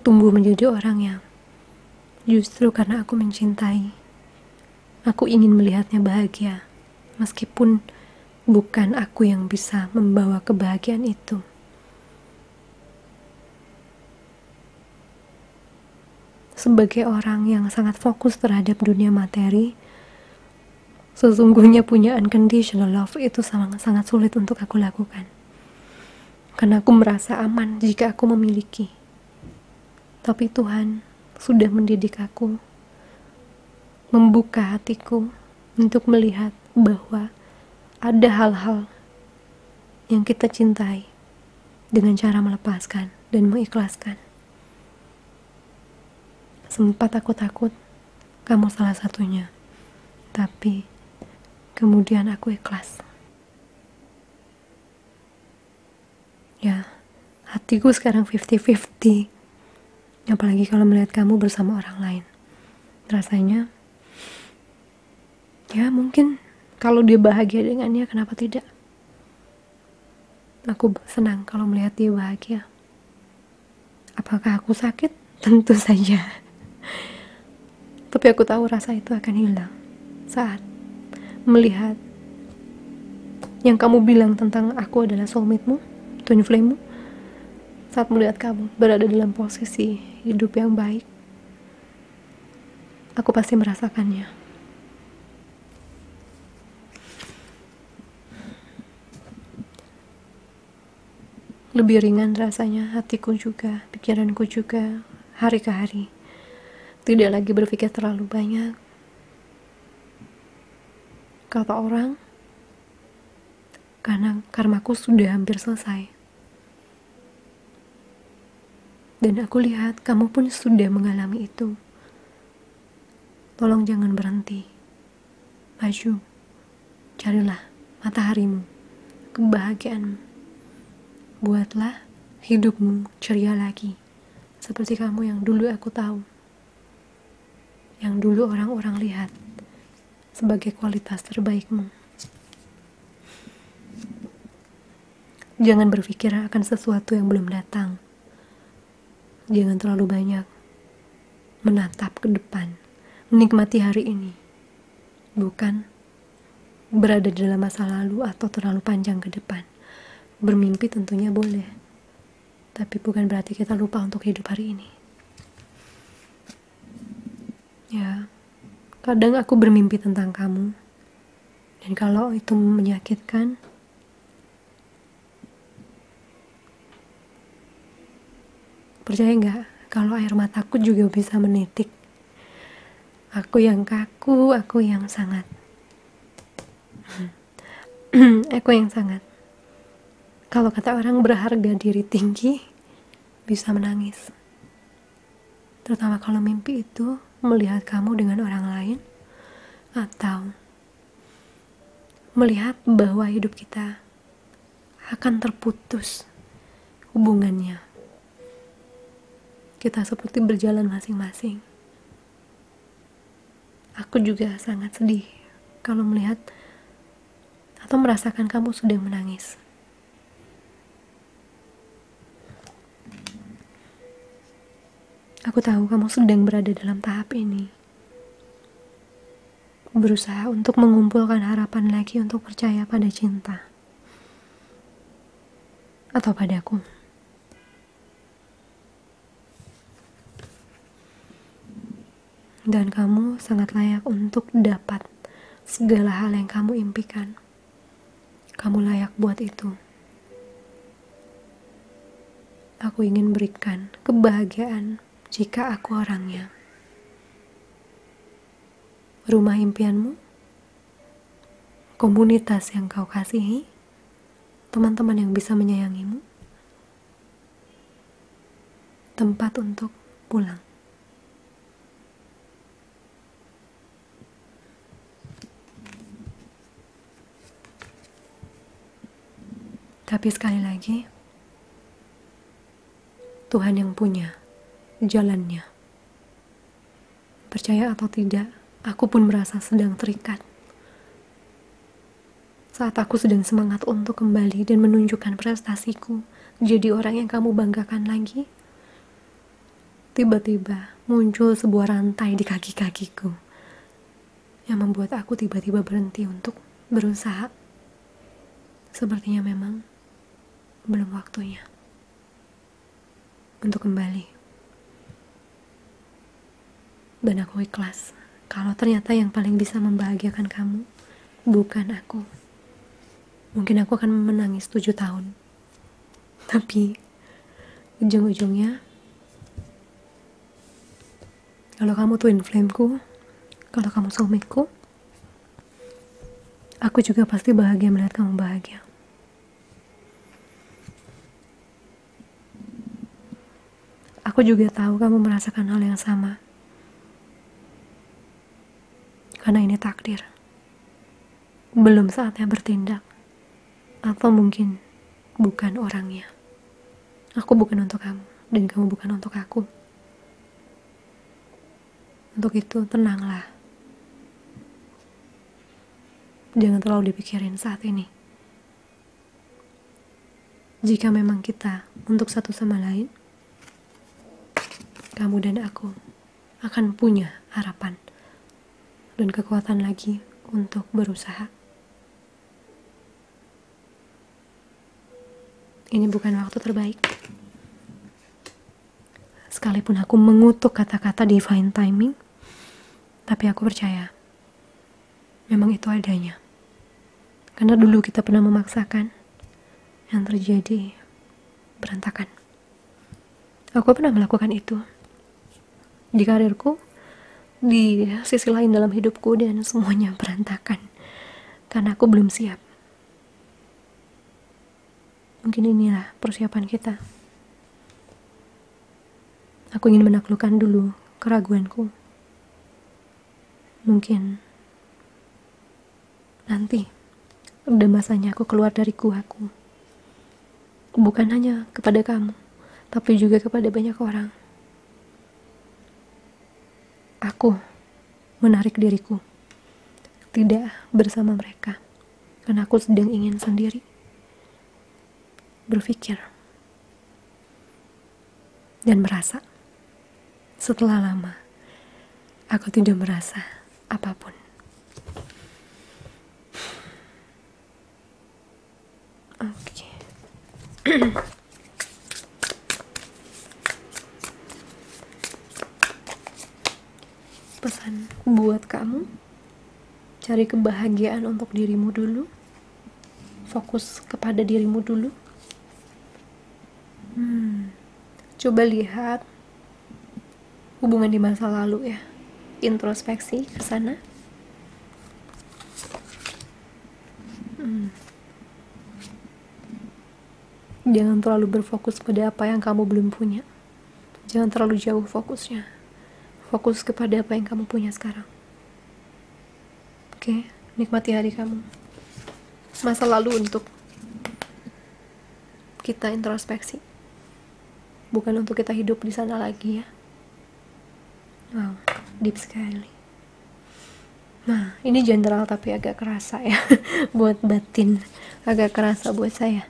tumbuh menjadi orang yang justru karena aku mencintai, aku ingin melihatnya bahagia, meskipun bukan aku yang bisa membawa kebahagiaan itu. Sebagai orang yang sangat fokus terhadap dunia materi, sesungguhnya punya unconditional love itu sangat sulit untuk aku lakukan. Karena aku merasa aman jika aku memiliki. Tapi Tuhan sudah mendidik aku, membuka hatiku untuk melihat bahwa ada hal-hal yang kita cintai dengan cara melepaskan dan mengikhlaskan. Sempat aku takut kamu salah satunya, tapi kemudian aku ikhlas. Ya, hatiku sekarang 50-50. Apalagi kalau melihat kamu bersama orang lain. Rasanya, ya mungkin kalau dia bahagia dengannya, kenapa tidak? Aku senang kalau melihat dia bahagia. Apakah aku sakit? Tentu saja. Tapi aku tahu rasa itu akan hilang saat melihat yang kamu bilang tentang aku adalah soulmate-mu, twin flame-mu. Saat melihat kamu berada dalam posisi hidup yang baik, aku pasti merasakannya. Lebih ringan rasanya hatiku juga, pikiranku juga, hari ke hari. Tidak lagi berpikir terlalu banyak. Kata orang, karena karmaku sudah hampir selesai. Dan aku lihat kamu pun sudah mengalami itu. Tolong jangan berhenti. Maju. Carilah mataharimu, kebahagiaanmu. Buatlah hidupmu ceria lagi. Seperti kamu yang dulu aku tahu. Yang dulu orang-orang lihat sebagai kualitas terbaikmu. Jangan berpikir akan sesuatu yang belum datang. Jangan terlalu banyak menatap ke depan, menikmati hari ini. Bukan berada di dalam masa lalu atau terlalu panjang ke depan. Bermimpi tentunya boleh, tapi bukan berarti kita lupa untuk hidup hari ini. Ya, kadang aku bermimpi tentang kamu, dan kalau itu menyakitkan, percaya nggak kalau air mataku juga bisa menitik. Aku yang kaku, aku yang sangat aku yang sangat, kalau kata orang, berharga diri tinggi, bisa menangis. Terutama kalau mimpi itu melihat kamu dengan orang lain, atau melihat bahwa hidup kita akan terputus hubungannya. Kita seperti berjalan masing-masing. Aku juga sangat sedih kalau melihat atau merasakan kamu sedang menangis. Aku tahu kamu sedang berada dalam tahap ini. Berusaha untuk mengumpulkan harapan lagi untuk percaya pada cinta. Atau padaku. Dan kamu sangat layak untuk dapat segala hal yang kamu impikan. Kamu layak buat itu. Aku ingin berikan kebahagiaan jika aku orangnya. Rumah impianmu, komunitas yang kau kasihi, teman-teman yang bisa menyayangimu, tempat untuk pulang. Tapi sekali lagi, Tuhan yang punya jalannya. Percaya atau tidak, aku pun merasa sedang terikat. Saat aku sedang semangat untuk kembali dan menunjukkan prestasiku, jadi orang yang kamu banggakan lagi, tiba-tiba muncul sebuah rantai di kaki-kakiku yang membuat aku tiba-tiba berhenti untuk berusaha. Sepertinya memang belum waktunya untuk kembali. Dan aku ikhlas kalau ternyata yang paling bisa membahagiakan kamu bukan aku. Mungkin aku akan menangis 7 tahun, tapi ujung-ujungnya, kalau kamu twin flameku, kalau kamu soulmateku, aku juga pasti bahagia melihat kamu bahagia. Aku juga tahu kamu merasakan hal yang sama. Karena ini takdir. Belum saatnya bertindak. Atau mungkin bukan orangnya. Aku bukan untuk kamu, dan kamu bukan untuk aku. Untuk itu, tenanglah. Jangan terlalu dipikirin saat ini. Jika memang kita untuk satu sama lain, kamu dan aku akan punya harapan dan kekuatan lagi untuk berusaha. Ini bukan waktu terbaik. Sekalipun aku mengutuk kata-kata divine timing, tapi aku percaya memang itu adanya. Karena dulu kita pernah memaksakan, yang terjadi berantakan. Aku pernah melakukan itu di karirku, di sisi lain dalam hidupku, dan semuanya berantakan karena aku belum siap. Mungkin inilah persiapan kita. Aku ingin menaklukkan dulu keraguanku. Mungkin nanti udah masanya aku keluar dari guaku. Bukan hanya kepada kamu, tapi juga kepada banyak orang. Aku menarik diriku, tidak bersama mereka, karena aku sedang ingin sendiri berpikir dan merasa. Setelah lama, aku tidak merasa apapun. Oke. Pesan buat kamu, cari kebahagiaan untuk dirimu dulu. Fokus kepada dirimu dulu. Coba lihat hubungan di masa lalu ya. Introspeksi ke sana. Jangan terlalu berfokus pada apa yang kamu belum punya. Jangan terlalu jauh fokusnya. Fokus kepada apa yang kamu punya sekarang. Oke, nikmati hari kamu. Masa lalu untuk kita introspeksi. Bukan untuk kita hidup di sana lagi ya. Wow, deep sekali. Nah, ini general tapi agak kerasa ya. Buat batin, agak kerasa buat saya.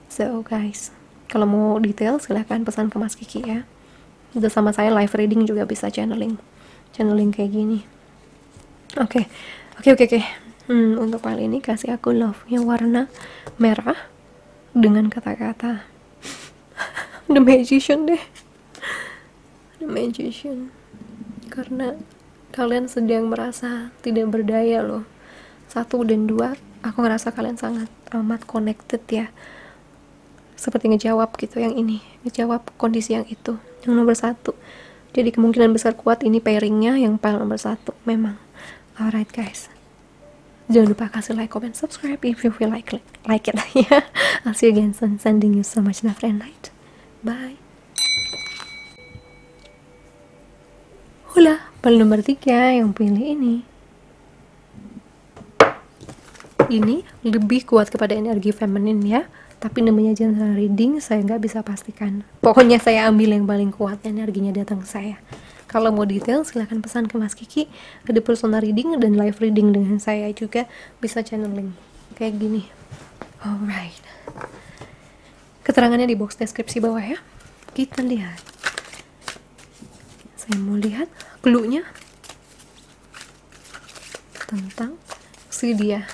So guys, kalau mau detail silahkan pesan ke Mas Kiki ya. Udah sama saya live reading juga bisa channeling kayak gini. Oke. Untuk kali ini kasih aku love yang warna merah dengan kata-kata The Magician deh. The Magician. Karena kalian sedang merasa tidak berdaya loh. 1 dan 2, aku ngerasa kalian sangat amat connected ya. Seperti ngejawab gitu yang ini, ngejawab kondisi yang itu, yang nomor 1. Jadi kemungkinan besar kuat ini pairingnya yang pile nomor 1 memang. Alright guys, jangan lupa kasih like, comment, subscribe if you feel like it ya. I'll see you again soon. Sending you so much love and light. Bye. Hula, pile nomor 3 yang pilih ini. Ini lebih kuat kepada energi feminin ya. Tapi namanya general reading, saya nggak bisa pastikan. Pokoknya saya ambil yang paling kuat, energinya datang ke saya. Kalau mau detail, silahkan pesan ke Mas Kiki. Ada personal reading dan live reading dengan saya juga. Bisa channeling kayak gini. Alright. Keterangannya di box deskripsi bawah ya. Kita lihat. Saya mau lihat clue-nya tentang si dia.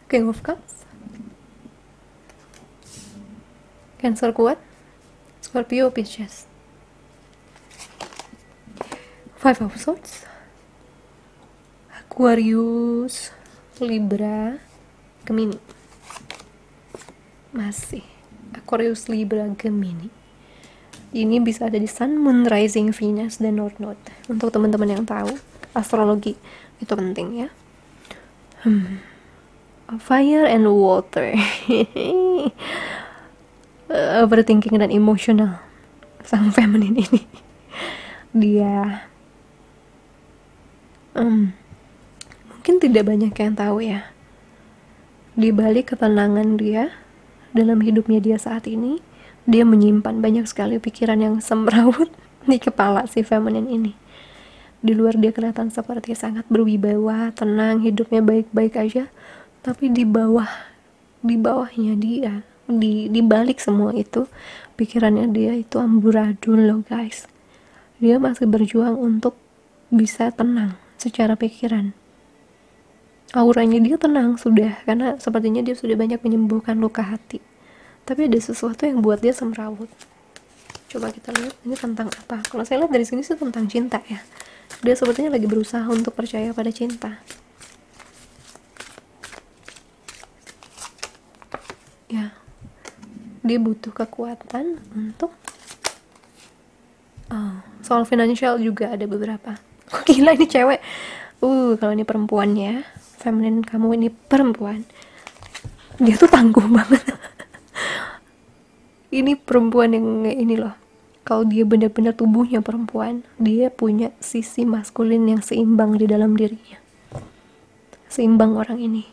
King of Cups, Cancer kuat, Scorpio Pisces, 5 of Swords, Aquarius, Libra, Gemini. Masih Aquarius, Libra, Gemini. Ini bisa ada di Sun, Moon, Rising, Venus, dan North Node. Untuk teman-teman yang tahu astrologi itu penting ya. Fire and water. Overthinking dan emotional sang feminine ini. Dia mungkin tidak banyak yang tahu ya, di balik ketenangan dia dalam hidupnya dia saat ini, dia menyimpan banyak sekali pikiran yang semrawut di kepala si feminine ini. Di luar dia kelihatan seperti sangat berwibawa, tenang, hidupnya baik-baik aja, tapi di bawah di bawahnya dia, di balik semua itu, pikirannya dia itu amburadul loh guys. Dia masih berjuang untuk bisa tenang secara pikiran. Auranya dia tenang sudah, karena sepertinya dia sudah banyak menyembuhkan luka hati. Tapi ada sesuatu yang buat dia semrawut. Coba kita lihat ini tentang apa. Kalau saya lihat dari sini sih tentang cinta ya. Dia sepertinya lagi berusaha untuk percaya pada cinta. Ya, dia butuh kekuatan untuk soal finansial juga ada beberapa. Gila ini cewek. Kalau ini perempuannya, feminin kamu ini perempuan. Dia tuh tangguh banget. Ini perempuan yang ini loh. Kalau dia benar-benar tubuhnya perempuan, dia punya sisi maskulin yang seimbang di dalam dirinya. Seimbang orang ini.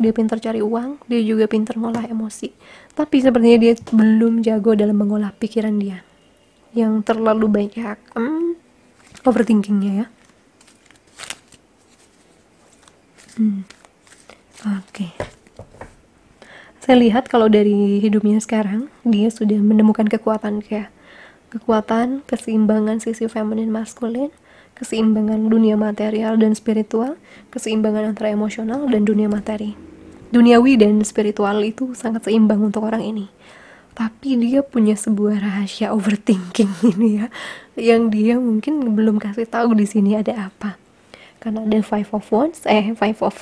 Dia pintar cari uang, dia juga pintar ngolah emosi. Tapi sepertinya dia belum jago dalam mengolah pikiran dia. Yang terlalu banyak overthinkingnya ya. Oke. Saya lihat kalau dari hidupnya sekarang, dia sudah menemukan kekuatan keseimbangan sisi feminin maskulin, keseimbangan dunia material dan spiritual, keseimbangan antara emosional dan dunia materi. Duniawi dan spiritual itu sangat seimbang untuk orang ini. Tapi dia punya sebuah rahasia overthinking ini ya, yang dia mungkin belum kasih tahu di sini ada apa. Karena ada Five of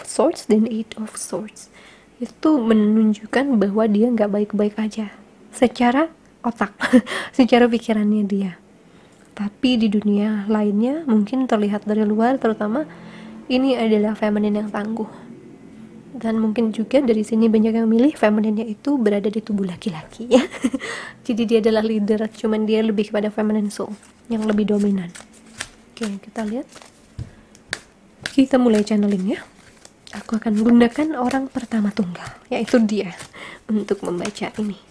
Swords dan Eight of Swords. Itu menunjukkan bahwa dia nggak baik-baik aja secara otak, secara pikirannya dia. Tapi di dunia lainnya mungkin terlihat dari luar, terutama ini adalah feminin yang tangguh. Dan mungkin juga dari sini banyak yang milih femininnya itu berada di tubuh laki-laki ya. Jadi dia adalah leader, cuman dia lebih kepada feminine soul yang lebih dominan. Oke, kita lihat. Kita mulai channeling ya. Aku akan gunakan orang pertama tunggal, yaitu dia, untuk membaca ini.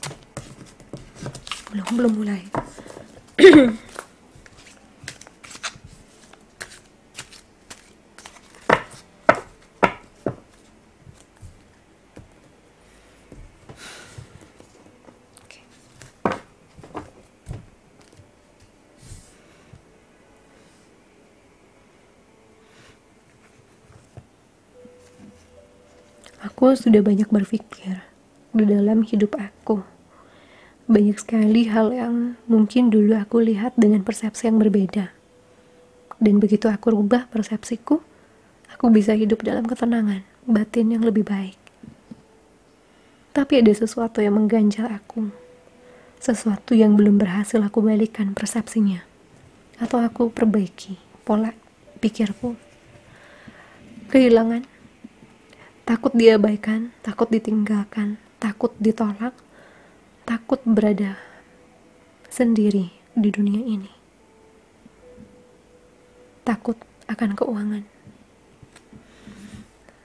Belum mulai. Aku sudah banyak berpikir di dalam hidup aku. Banyak sekali hal yang mungkin dulu aku lihat dengan persepsi yang berbeda. Dan begitu aku rubah persepsiku, aku bisa hidup dalam ketenangan batin yang lebih baik. Tapi ada sesuatu yang mengganjal aku. Sesuatu yang belum berhasil aku balikan persepsinya. Atau aku perbaiki pola pikirku. Kehilangan. Takut diabaikan, takut ditinggalkan, takut ditolak, takut berada sendiri di dunia ini. Takut akan keuangan.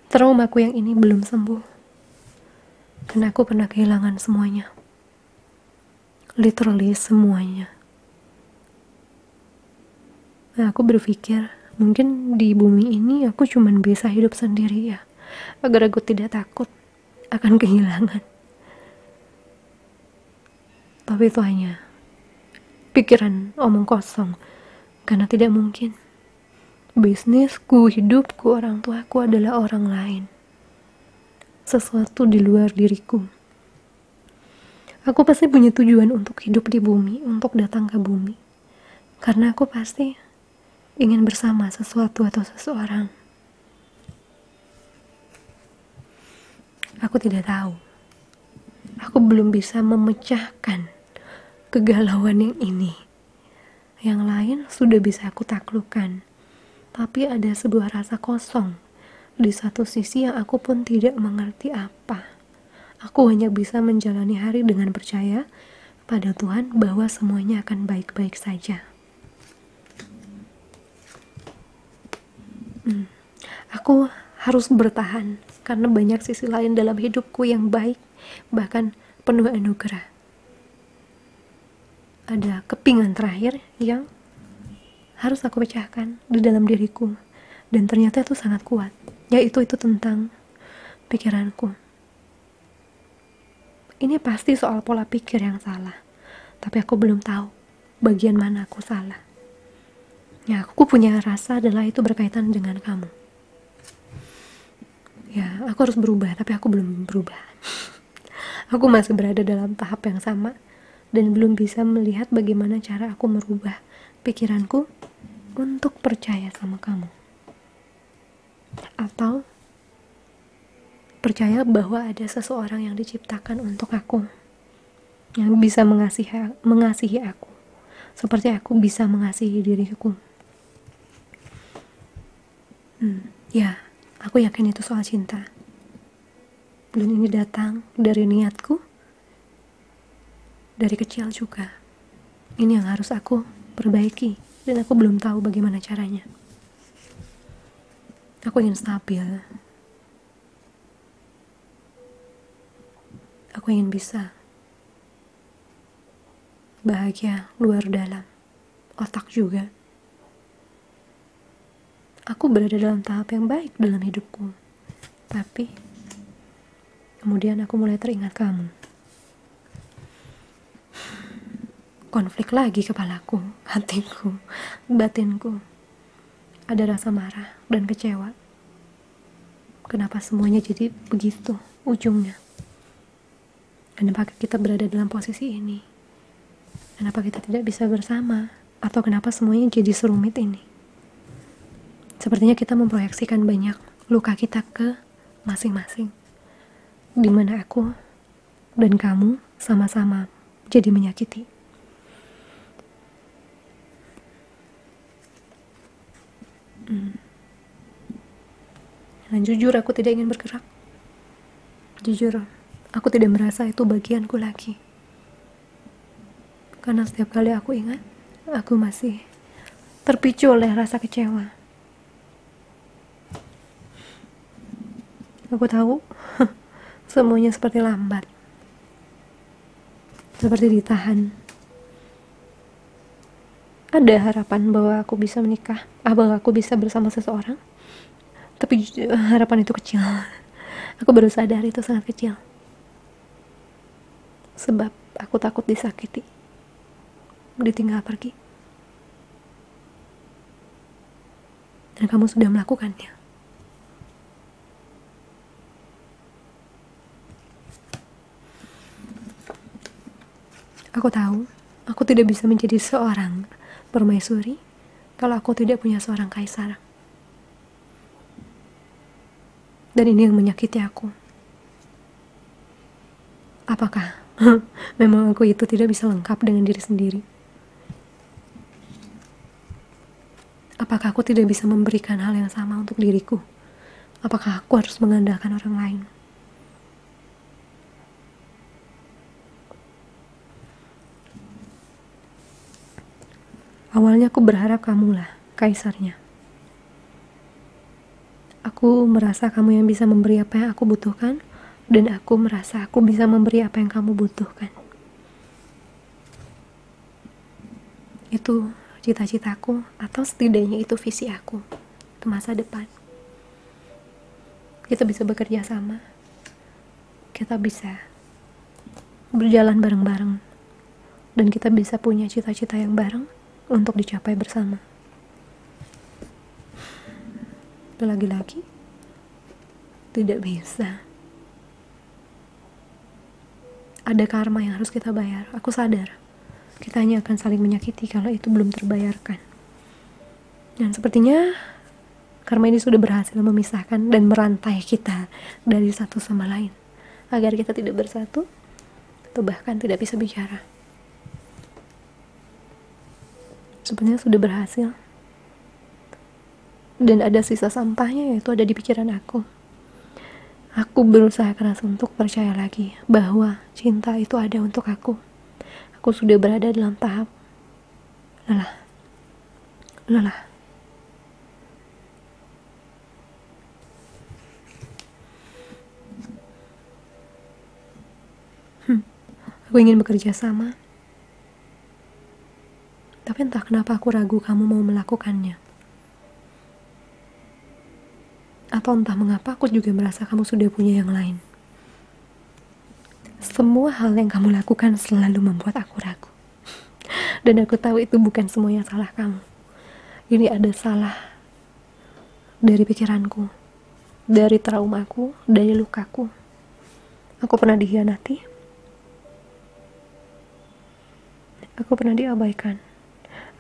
Traumaku yang ini belum sembuh. Karena aku pernah kehilangan semuanya. Literally semuanya. Nah, aku berpikir, mungkin di bumi ini aku cuman bisa hidup sendiri ya. Agar aku tidak takut akan kehilangan. Tapi itu hanya pikiran omong kosong. Karena tidak mungkin. Bisnisku, hidupku, orang tuaku adalah orang lain. Sesuatu di luar diriku. Aku pasti punya tujuan untuk hidup di bumi, untuk datang ke bumi. Karena aku pasti ingin bersama sesuatu atau seseorang. Aku tidak tahu. Aku belum bisa memecahkan kegalauan yang ini. Yang lain sudah bisa aku taklukkan. Tapi ada sebuah rasa kosong. Di satu sisi yang aku pun tidak mengerti apa. Aku hanya bisa menjalani hari dengan percaya pada Tuhan bahwa semuanya akan baik-baik saja. Aku harus bertahan karena banyak sisi lain dalam hidupku yang baik, bahkan penuh anugerah. Ada kepingan terakhir yang harus aku pecahkan di dalam diriku, dan ternyata itu sangat kuat, yaitu tentang pikiranku. Ini pasti soal pola pikir yang salah. Tapi aku belum tahu bagian mana aku salah. Ya, aku punya rasa adalah itu berkaitan dengan kamu. Ya, aku harus berubah, tapi aku belum berubah. Aku masih berada dalam tahap yang sama dan belum bisa melihat bagaimana cara aku merubah pikiranku untuk percaya sama kamu. Atau percaya bahwa ada seseorang yang diciptakan untuk aku, yang bisa mengasihi aku seperti aku bisa mengasihi diriku. Ya, aku yakin itu soal cinta. Dan ini datang dari niatku, dari kecil juga. Ini yang harus aku perbaiki, dan aku belum tahu bagaimana caranya. Aku ingin stabil. Aku ingin bisa bahagia luar dalam, otak juga. Aku berada dalam tahap yang baik dalam hidupku. Tapi kemudian aku mulai teringat kamu. Konflik lagi kepalaku, hatiku, batinku. Ada rasa marah dan kecewa. Kenapa semuanya jadi begitu ujungnya? Kenapa kita berada dalam posisi ini? Kenapa kita tidak bisa bersama? Atau kenapa semuanya jadi serumit ini? Sepertinya kita memproyeksikan banyak luka kita ke masing-masing, di mana aku dan kamu sama-sama jadi menyakiti. Dan jujur aku tidak ingin bergerak. Jujur, aku tidak merasa itu bagianku lagi. Karena setiap kali aku ingat, aku masih terpicu oleh rasa kecewa. Aku tahu semuanya seperti lambat, seperti ditahan. Ada harapan bahwa aku bisa menikah, bahwa aku bisa bersama seseorang, tapi harapan itu kecil. Aku baru sadar itu sangat kecil, sebab aku takut disakiti, ditinggal pergi. Dan kamu sudah melakukannya. Aku tahu, aku tidak bisa menjadi seorang permaisuri kalau aku tidak punya seorang kaisar. Dan ini yang menyakiti aku. Apakah memang aku itu tidak bisa lengkap dengan diri sendiri? Apakah aku tidak bisa memberikan hal yang sama untuk diriku? Apakah aku harus mengandalkan orang lain? Awalnya aku berharap kamulah kaisarnya. Aku merasa kamu yang bisa memberi apa yang aku butuhkan, dan aku merasa aku bisa memberi apa yang kamu butuhkan. Itu cita-citaku, atau setidaknya itu visi aku ke masa depan. Kita bisa bekerja sama, kita bisa berjalan bareng-bareng, dan kita bisa punya cita-cita yang bareng untuk dicapai bersama. Lagi-lagi tidak bisa. Ada karma yang harus kita bayar. Aku sadar kita hanya akan saling menyakiti kalau itu belum terbayarkan. Dan sepertinya karma ini sudah berhasil memisahkan dan merantai kita dari satu sama lain, agar kita tidak bersatu atau bahkan tidak bisa bicara. Sebenarnya sudah berhasil. Dan ada sisa sampahnya, yaitu ada di pikiran aku. Aku berusaha keras untuk percaya lagi bahwa cinta itu ada untuk aku. Aku sudah berada dalam tahap lelah. Aku ingin bekerja sama, tapi entah kenapa aku ragu kamu mau melakukannya. Atau entah mengapa aku juga merasa kamu sudah punya yang lain. semua hal yang kamu lakukan selalu membuat aku ragu. Dan aku tahu itu bukan semuanya salah kamu. Ini ada salah dari pikiranku, dari traumaku, dari lukaku. Aku pernah dikhianati. Aku pernah diabaikan.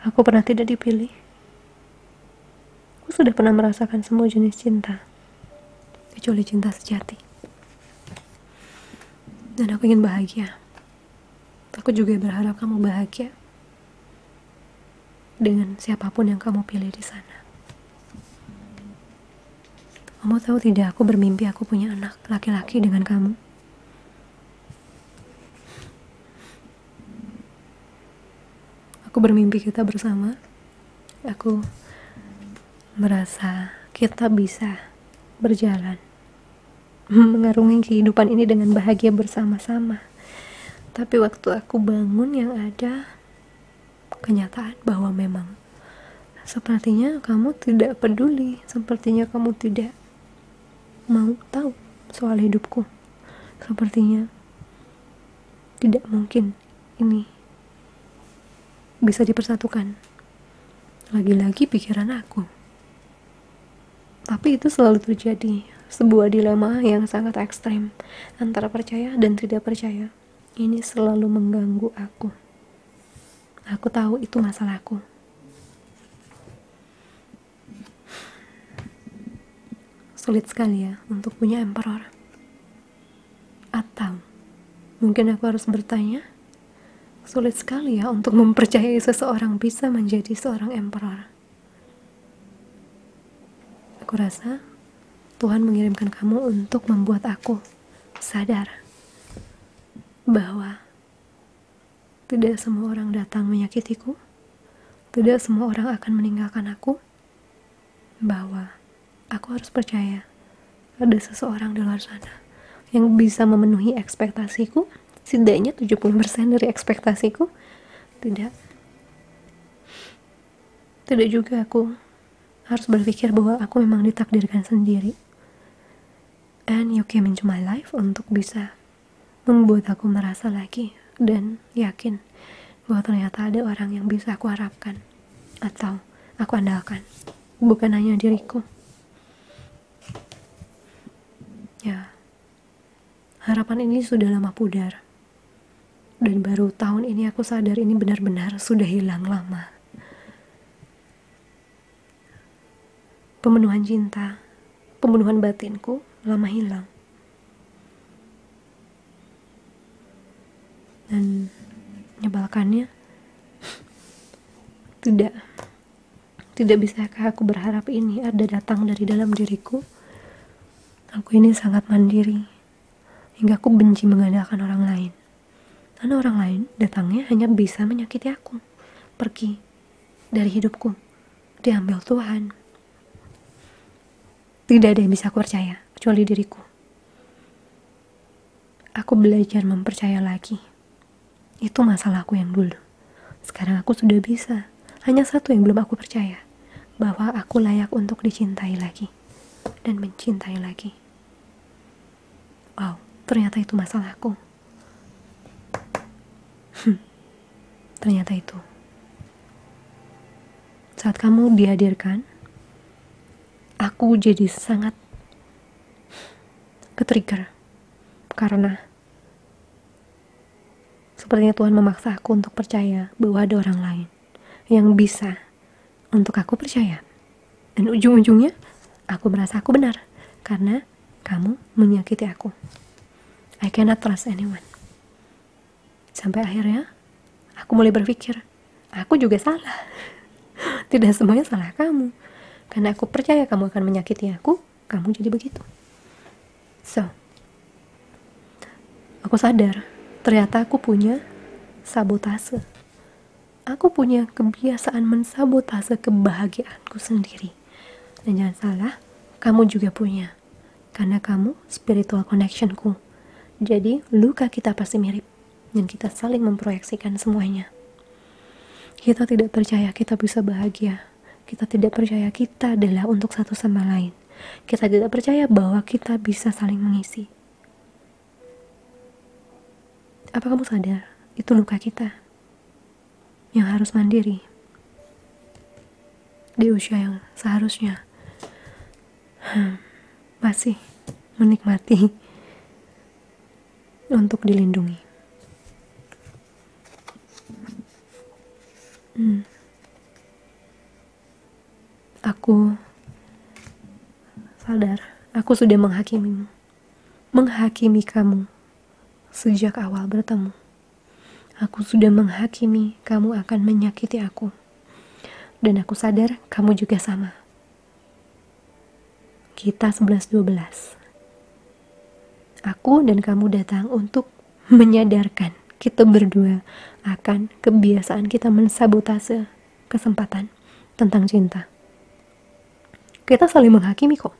Aku pernah tidak dipilih. Aku sudah pernah merasakan semua jenis cinta, kecuali cinta sejati. Dan aku ingin bahagia. Aku juga berharap kamu bahagia dengan siapapun yang kamu pilih di sana. Kamu tahu tidak, aku bermimpi aku punya anak laki-laki dengan kamu. Aku bermimpi kita bersama. Aku merasa kita bisa berjalan mengarungi kehidupan ini dengan bahagia bersama-sama. Tapi waktu aku bangun, yang ada kenyataan bahwa memang sepertinya kamu tidak peduli, sepertinya kamu tidak mau tahu soal hidupku. Sepertinya tidak mungkin ini bisa dipersatukan. Lagi-lagi pikiran aku. Tapi itu selalu terjadi, sebuah dilema yang sangat ekstrem antara percaya dan tidak percaya. Ini selalu mengganggu aku. Aku tahu itu masalahku. Sulit sekali ya untuk punya emperor. Atau mungkin aku harus bertanya, sulit sekali ya untuk mempercayai seseorang bisa menjadi seorang emperor. Aku rasa Tuhan mengirimkan kamu untuk membuat aku sadar bahwa tidak semua orang datang menyakitiku, tidak semua orang akan meninggalkan aku, bahwa aku harus percaya ada seseorang di luar sana yang bisa memenuhi ekspektasiku, setidaknya 70% dari ekspektasiku. Tidak juga aku harus berpikir bahwa aku memang ditakdirkan sendiri. And you came into my life untuk bisa membuat aku merasa lagi dan yakin bahwa ternyata ada orang yang bisa aku harapkan atau aku andalkan, bukan hanya diriku. Ya, harapan ini sudah lama pudar, dan baru tahun ini aku sadar ini benar-benar sudah hilang lama. Pemenuhan cinta, pemenuhan batinku lama hilang. Dan menyebalkannya, tidak bisakah aku berharap ini ada datang dari dalam diriku. Aku ini sangat mandiri, hingga aku benci mengandalkan orang lain. Karena orang lain datangnya hanya bisa menyakiti aku, pergi dari hidupku, diambil Tuhan. Tidak ada yang bisa aku percaya kecuali diriku. Aku belajar mempercaya lagi. Itu masalahku yang dulu. Sekarang aku sudah bisa. Hanya satu yang belum aku percaya, bahwa aku layak untuk dicintai lagi dan mencintai lagi. Wow, ternyata itu masalahku. Ternyata itu. Saat kamu dihadirkan, aku jadi sangat ketrigger karena sepertinya Tuhan memaksa aku untuk percaya bahwa ada orang lain yang bisa untuk aku percaya. Dan ujung-ujungnya aku merasa aku benar karena kamu menyakiti aku. I cannot trust anyone. Sampai akhirnya aku mulai berpikir, aku juga salah. Tidak semuanya salah kamu. Karena aku percaya kamu akan menyakiti aku, kamu jadi begitu. So, aku sadar ternyata aku punya sabotase. Aku punya kebiasaan mensabotase kebahagiaanku sendiri. Dan jangan salah, kamu juga punya. Karena kamu spiritual connectionku. Jadi luka kita pasti mirip. Dan kita saling memproyeksikan semuanya. Kita tidak percaya kita bisa bahagia. Kita tidak percaya kita adalah untuk satu sama lain. Kita tidak percaya bahwa kita bisa saling mengisi. Apa kamu sadar itu luka kita yang harus mandiri di usia yang seharusnya masih menikmati untuk dilindungi. Aku sadar aku sudah menghakimi kamu sejak awal bertemu. Aku sudah menghakimi kamu akan menyakiti aku. Dan aku sadar kamu juga sama. Kita 11-12. Aku dan kamu datang untuk menyadarkan kita berdua akan kebiasaan kita mensabotase kesempatan tentang cinta. Kita saling menghakimi kok.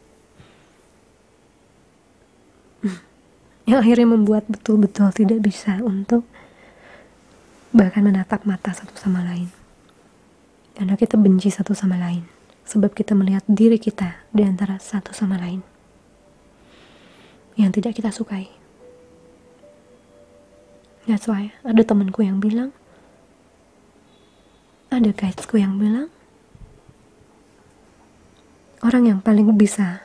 Yang akhirnya membuat betul-betul tidak bisa untuk bahkan menatap mata satu sama lain. Karena kita benci satu sama lain. Sebab kita melihat diri kita di antara satu sama lain yang tidak kita sukai. That's why ada temanku yang bilang, ada guidesku yang bilang, orang yang paling bisa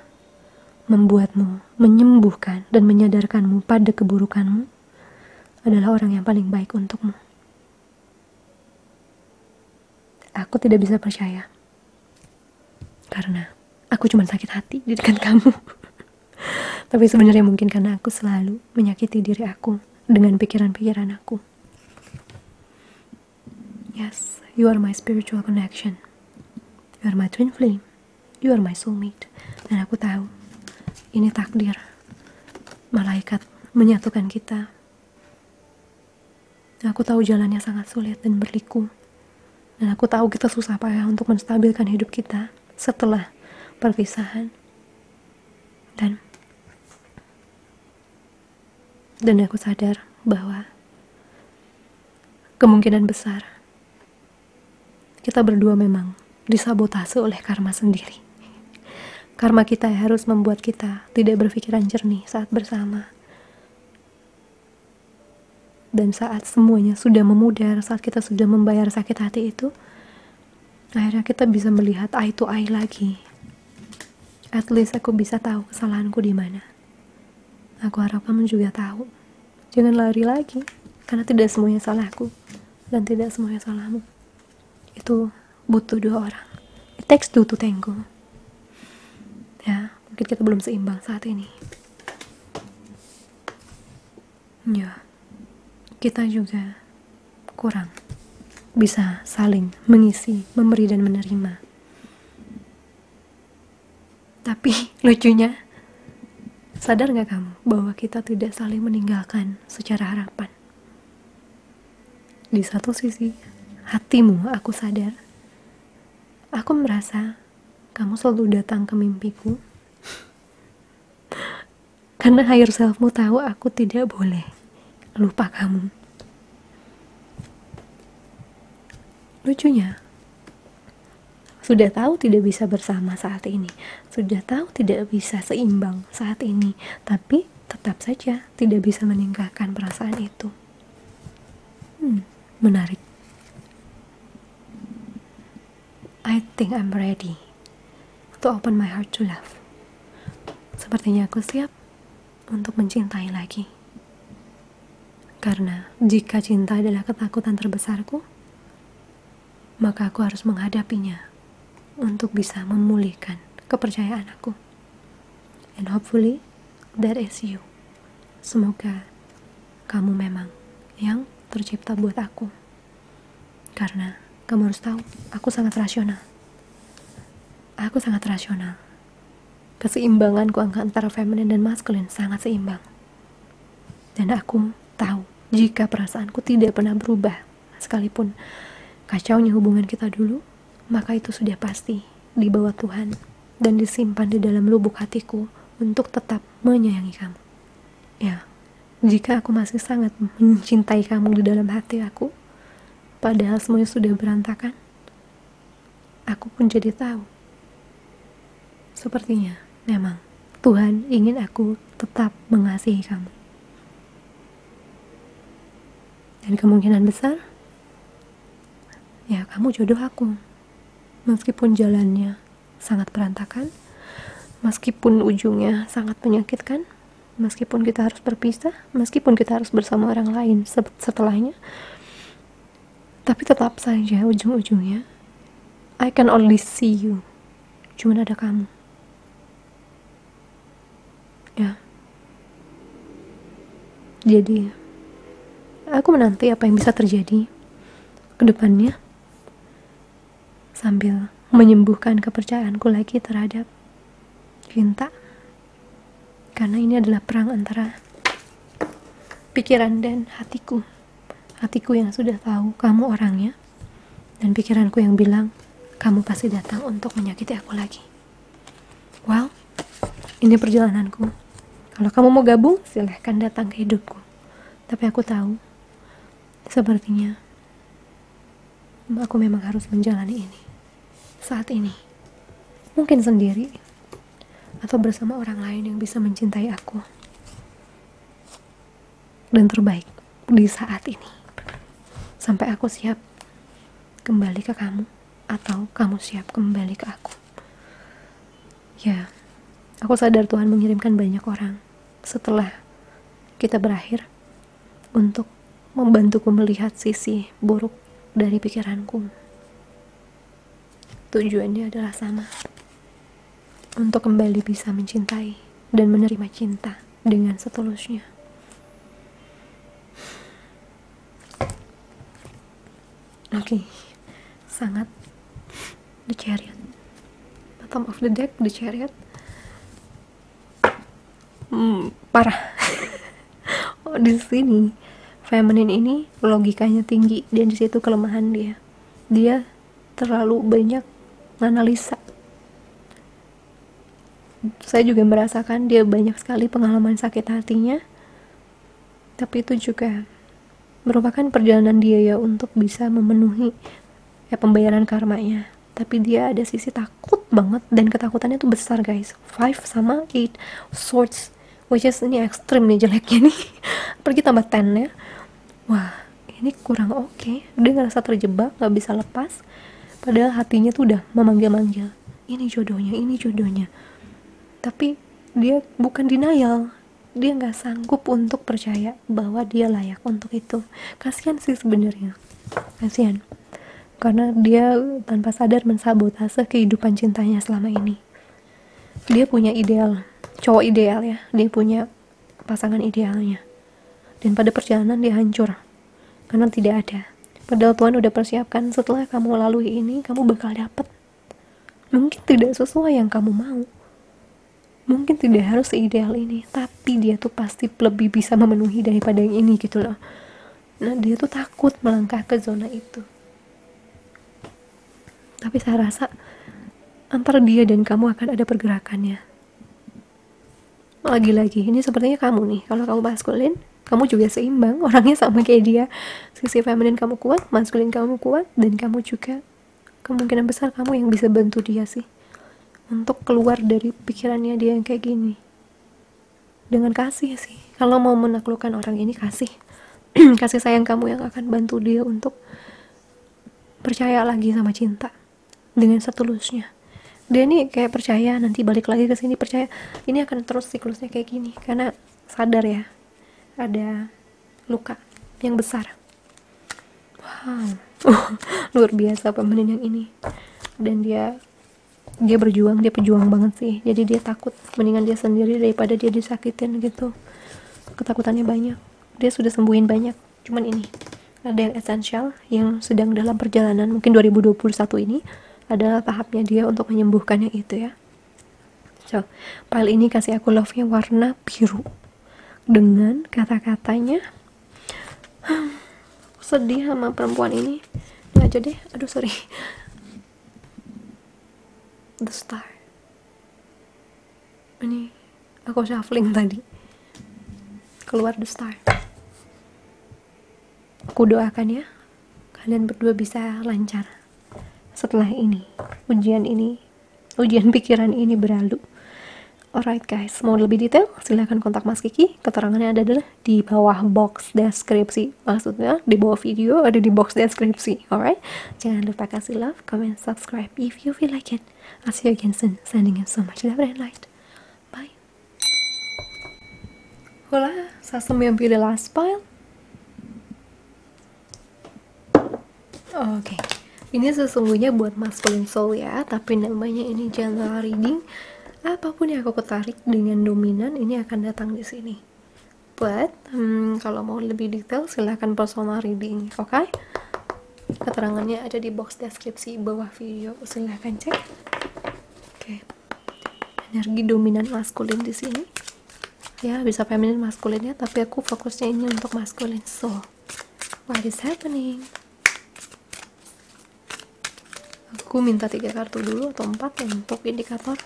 membuatmu menyembuhkan dan menyadarkanmu pada keburukanmu adalah orang yang paling baik untukmu. Aku tidak bisa percaya karena aku cuma sakit hati di dekat kamu. Tapi sebenarnya mungkin karena aku selalu menyakiti diri aku dengan pikiran-pikiran aku. Yes, you are my spiritual connection. You are my twin flame. You are my soulmate. Dan aku tahu ini takdir. Malaikat menyatukan kita. Aku tahu jalannya sangat sulit dan berliku. Dan aku tahu kita susah payah untuk menstabilkan hidup kita setelah perpisahan. Dan aku sadar bahwa kemungkinan besar kita berdua memang disabotase oleh karma sendiri. Karma kita harus membuat kita tidak berpikiran jernih saat bersama. Dan saat semuanya sudah memudar, saat kita sudah membayar sakit hati itu, akhirnya kita bisa melihat eye to eye lagi. At least aku bisa tahu kesalahanku di mana. Aku harap kamu juga tahu. Jangan lari lagi, karena tidak semuanya salahku dan tidak semuanya salahmu. Itu butuh dua orang. It takes two to tango. Ya, mungkin kita belum seimbang saat ini. Ya, kita juga kurang bisa saling mengisi, memberi dan menerima. Tapi lucunya, sadar gak kamu bahwa kita tidak saling meninggalkan secara harapan? Di satu sisi hatimu, aku sadar, aku merasa kamu selalu datang ke mimpiku karena higher selfmu tahu aku tidak boleh lupa kamu. Lucunya, sudah tahu tidak bisa bersama saat ini, sudah tahu tidak bisa seimbang saat ini, tapi tetap saja tidak bisa meninggalkan perasaan itu. Menarik. I think I'm ready to open my heart to love. Sepertinya aku siap untuk mencintai lagi. Karena jika cinta adalah ketakutan terbesarku, maka aku harus menghadapinya untuk bisa memulihkan kepercayaan aku. And hopefully that is you. Semoga kamu memang yang tercipta buat aku. Karena kamu harus tahu, aku sangat rasional. Aku sangat rasional. Keseimbanganku antara feminin dan maskulin sangat seimbang. Dan aku tahu, jika perasaanku tidak pernah berubah, sekalipun kacaunya hubungan kita dulu, maka itu sudah pasti di bawah Tuhan dan disimpan di dalam lubuk hatiku untuk tetap menyayangi kamu. Ya, jika aku masih sangat mencintai kamu di dalam hati aku, padahal semuanya sudah berantakan, aku pun jadi tahu. Sepertinya memang Tuhan ingin aku tetap mengasihi kamu. Dan kemungkinan besar ya kamu jodoh aku, meskipun jalannya sangat berantakan, meskipun ujungnya sangat menyakitkan, meskipun kita harus berpisah, meskipun kita harus bersama orang lain setelahnya, tapi tetap saja ujung-ujungnya I can only see you, cuman ada kamu ya. Jadi aku menanti apa yang bisa terjadi ke depannya, sambil menyembuhkan kepercayaanku lagi terhadap cinta. Karena ini adalah perang antara pikiran dan hatiku. Hatiku yang sudah tahu kamu orangnya, dan pikiranku yang bilang kamu pasti datang untuk menyakiti aku lagi. Well, ini perjalananku. Kalau kamu mau gabung, silahkan datang ke hidupku. Tapi aku tahu, sepertinya aku memang harus menjalani ini saat ini. Mungkin sendiri, atau bersama orang lain yang bisa mencintai aku. Dan terbaik di saat ini. Sampai aku siap kembali ke kamu, atau kamu siap kembali ke aku. Ya, aku sadar Tuhan mengirimkan banyak orang setelah kita berakhir untuk membantuku melihat sisi buruk dari pikiranku. Tujuannya adalah sama, untuk kembali bisa mencintai dan menerima cinta dengan setulusnya. Oke, sangat The Chariot, bottom of the deck, The Chariot. Parah. Oh, di sini feminine ini logikanya tinggi, dan di situ kelemahan dia. Dia terlalu banyak analisa. Saya juga merasakan dia banyak sekali pengalaman sakit hatinya, tapi itu juga merupakan perjalanan dia ya untuk bisa memenuhi ya pembayaran karmanya. Tapi dia ada sisi takut banget, dan ketakutannya tuh besar guys. 5 sama 8 swords, which is ini ekstrim nih jeleknya nih. Apalagi tambah 10 ya. Wah, ini kurang oke. Dia ngerasa terjebak, gak bisa lepas, padahal hatinya tuh udah memanggil-manggil, ini jodohnya, ini jodohnya. Tapi dia bukan denial, dia gak sanggup untuk percaya bahwa dia layak untuk itu. Kasian sih sebenarnya, kasian, karena dia tanpa sadar mensabotase kehidupan cintanya selama ini. Dia punya ideal, cowok ideal ya, dia punya pasangan idealnya, dan pada perjalanan dia hancur karena tidak ada. Padahal Tuhan udah persiapkan, setelah kamu lalui ini, kamu bakal dapet. Mungkin tidak sesuai yang kamu mau, mungkin tidak harus seideal ini, tapi dia tuh pasti lebih bisa memenuhi daripada yang ini gitu loh. Nah, dia tuh takut melangkah ke zona itu. Tapi saya rasa antara dia dan kamu akan ada pergerakannya. Lagi-lagi, ini sepertinya kamu nih, kalau kamu maskulin, kamu juga seimbang, orangnya sama kayak dia. Sisi feminin kamu kuat, maskulin kamu kuat, dan kamu juga kemungkinan besar kamu yang bisa bantu dia sih untuk keluar dari pikirannya dia yang kayak gini. Dengan kasih sih, kalau mau menaklukkan orang ini, kasih. Kasih sayang kamu yang akan bantu dia untuk percaya lagi sama cinta dengan setulusnya. Dia nih kayak percaya, nanti balik lagi ke sini percaya, ini akan terus siklusnya kayak gini, karena sadar ya ada luka yang besar. Wow. Luar biasa pemain yang ini. Dan dia berjuang, dia pejuang banget sih. Jadi dia takut, mendingan dia sendiri daripada dia disakitin gitu. Ketakutannya banyak, dia sudah sembuhin banyak. Cuman ini ada yang esensial, yang sedang dalam perjalanan, mungkin 2021 ini adalah tahapnya dia untuk menyembuhkannya itu ya. So, file ini kasih aku love-nya warna biru dengan kata-katanya. Sedih sama perempuan ini. Ini aja deh, aduh sorry. The Star. Ini aku shuffling tadi, keluar The Star. Aku doakan ya, kalian berdua bisa lancar setelah ini, ujian pikiran ini berlalu. Alright guys, mau lebih detail silahkan kontak Mas Kiki. Keterangannya adalah di bawah box deskripsi. Maksudnya di bawah video ada di box deskripsi. Alright, jangan lupa kasih love, comment, subscribe if you feel like it. I'll see you again soon. Sending you so much love and light. Bye. Hola, ça semble the last pile. Oke, ini sesungguhnya buat masculine soul ya, tapi namanya ini general reading. Apapun yang aku ketarik dengan dominan ini akan datang di sini. But kalau mau lebih detail silahkan personal reading, oke? Keterangannya ada di box deskripsi bawah video, silahkan cek. Oke, energi dominan maskulin di sini. Ya bisa feminin maskulin ya, tapi aku fokusnya ini untuk maskulin. So, what is happening? Aku minta 3 kartu dulu atau 4 untuk indikator.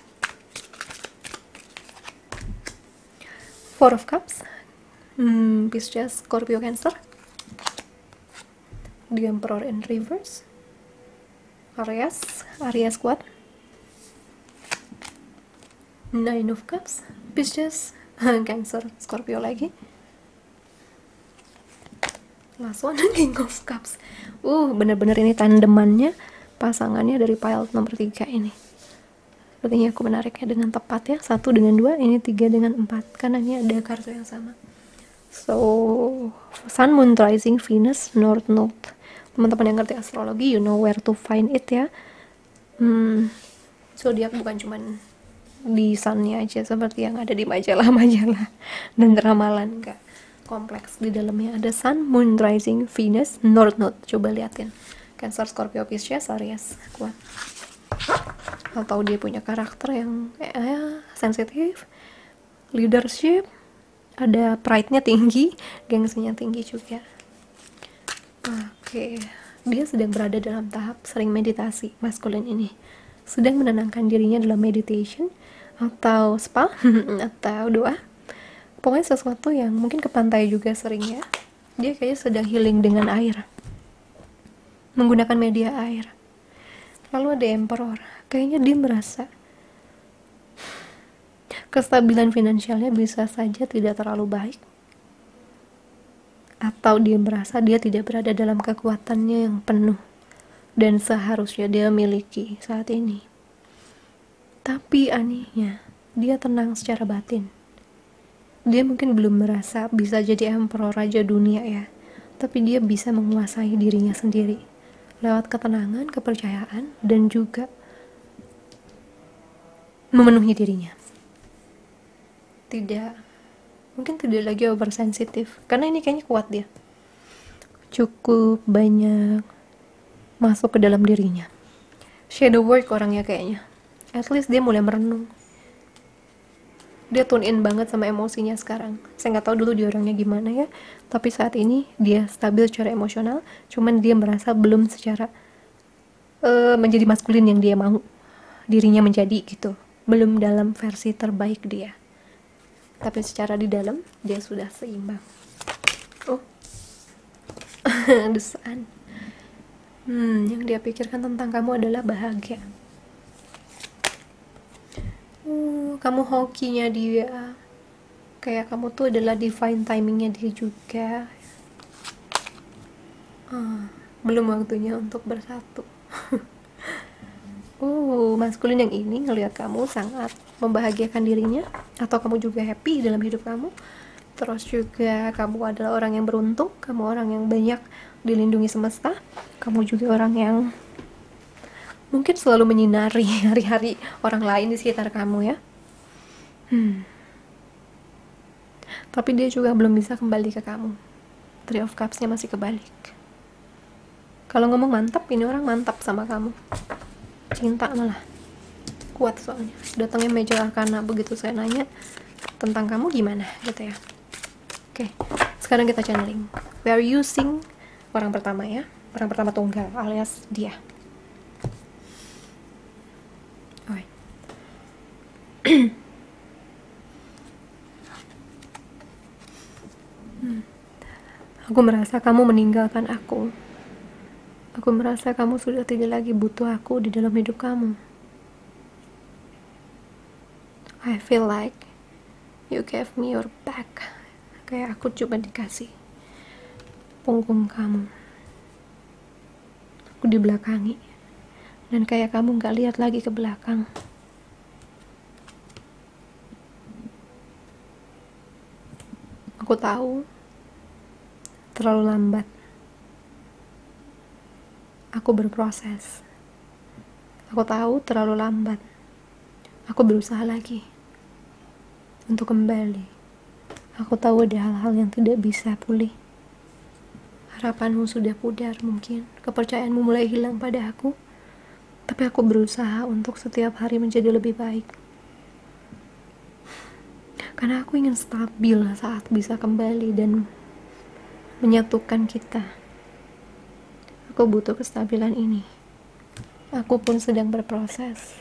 Four of Cups, Pisces, Scorpio, Cancer, The Emperor in reverse, Aries kuat, Nine of Cups, Pisces, Cancer, Scorpio lagi, last one, King of Cups. Bener-bener ini tandemannya, pasangannya dari pile nomor 3 ini. Sepertinya aku menariknya dengan tepat ya, 1 dengan 2, ini 3 dengan 4, karena ini ada kartu yang sama. So, Sun, Moon, Rising, Venus, North Node. Teman-teman yang ngerti astrologi, you know where to find it ya. Zodiak bukan cuman di sunnya aja seperti yang ada di majalah-majalah dan ramalan, enggak. Kompleks di dalamnya ada Sun, Moon, Rising, Venus, North Node. Coba liatin. Cancer, Scorpio, Pisces, Aries kuat. Atau dia punya karakter yang sensitif, leadership, ada pride-nya tinggi, gengsinya tinggi juga. Oke, dia sedang berada dalam tahap sering meditasi, maskulin ini. Sedang menenangkan dirinya dalam meditation, atau spa, atau doa. Pokoknya sesuatu yang mungkin ke pantai juga sering ya. Dia kayaknya sedang healing dengan air. Menggunakan media air. Lalu ada Emperor. Kayaknya dia merasa kestabilan finansialnya bisa saja tidak terlalu baik. Atau dia merasa dia tidak berada dalam kekuatannya yang penuh dan seharusnya dia miliki saat ini. Tapi anehnya, dia tenang secara batin. Dia mungkin belum merasa bisa jadi Emperor Raja Dunia ya, tapi dia bisa menguasai dirinya sendiri lewat ketenangan, kepercayaan, dan juga memenuhi dirinya. Mungkin tidak lagi oversensitif, karena ini kayaknya kuat dia. Cukup banyak masuk ke dalam dirinya. Shadow work orangnya kayaknya. At least dia mulai merenung. Dia tune in banget sama emosinya sekarang. Saya nggak tahu dulu dia orangnya gimana ya, tapi saat ini dia stabil secara emosional. Cuman dia merasa belum secara menjadi maskulin yang dia mau dirinya menjadi gitu. Belum dalam versi terbaik dia, tapi secara di dalam dia sudah seimbang. Desaan. Yang dia pikirkan tentang kamu adalah bahagia. Kamu hokinya dia, kayak kamu tuh adalah divine timingnya dia juga. Belum waktunya untuk bersatu. Maskulin yang ini ngelihat kamu sangat membahagiakan dirinya, atau kamu juga happy dalam hidup kamu. Terus juga kamu adalah orang yang beruntung, kamu orang yang banyak dilindungi semesta, kamu juga orang yang mungkin selalu menyinari hari-hari orang lain di sekitar kamu ya. Tapi dia juga belum bisa kembali ke kamu. Three of Cups-nya masih kebalik. Kalau ngomong mantap, ini orang mantap sama kamu. Cinta malah kuat soalnya. Datangnya Major Arcana, begitu saya nanya tentang kamu gimana gitu ya. Oke, sekarang kita channeling. We are using orang pertama ya, orang pertama tunggal alias dia. Alright. Aku merasa kamu meninggalkan aku. Aku merasa kamu sudah tidak lagi butuh aku di dalam hidup kamu. I feel like you gave me your back. Kayak aku cuma dikasih punggung kamu. Aku di belakangi. Dan kayak kamu gak lihat lagi ke belakang. Aku tahu terlalu lambat. Aku berproses. Aku tahu terlalu lambat. Aku berusaha lagi untuk kembali. Aku tahu ada hal-hal yang tidak bisa pulih. Harapanmu sudah pudar mungkin. Kepercayaanmu mulai hilang pada aku. Tapi aku berusaha untuk setiap hari menjadi lebih baik. Karena aku ingin stabil saat bisa kembali dan menyatukan kita. Aku butuh kestabilan ini. Aku pun sedang berproses.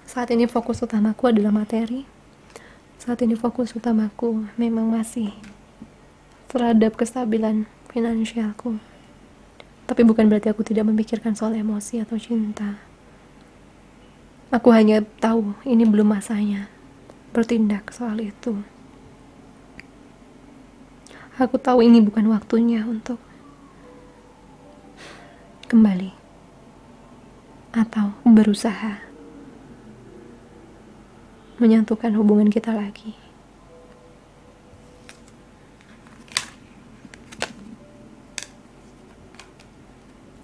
Saat ini fokus utamaku adalah materi. Saat ini fokus utamaku memang masih terhadap kestabilan finansialku. Tapi bukan berarti aku tidak memikirkan soal emosi atau cinta. Aku hanya tahu ini belum masanya bertindak soal itu. Aku tahu ini bukan waktunya untuk kembali atau berusaha menyatukan hubungan kita lagi.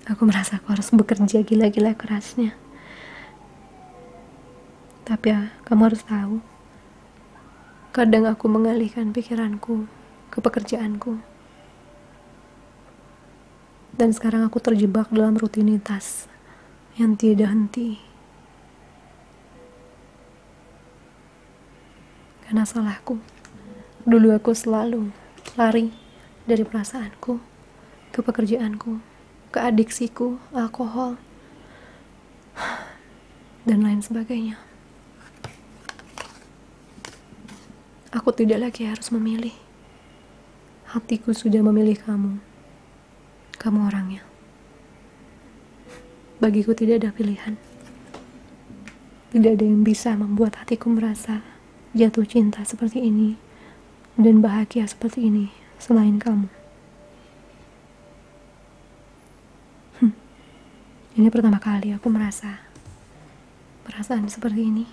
Aku merasa aku harus bekerja gila-gila kerasnya. Tapi ya, kamu harus tahu, kadang aku mengalihkan pikiranku ke pekerjaanku. Dan sekarang aku terjebak dalam rutinitas yang tidak henti. Karena salahku. Dulu aku selalu lari dari perasaanku ke pekerjaanku, ke adiksiku, alkohol, dan lain sebagainya. Aku tidak lagi harus memilih. Hatiku sudah memilih kamu. Kamu orangnya. Bagiku tidak ada pilihan. Tidak ada yang bisa membuat hatiku merasa jatuh cinta seperti ini dan bahagia seperti ini selain kamu. Ini pertama kali aku merasa perasaan seperti ini.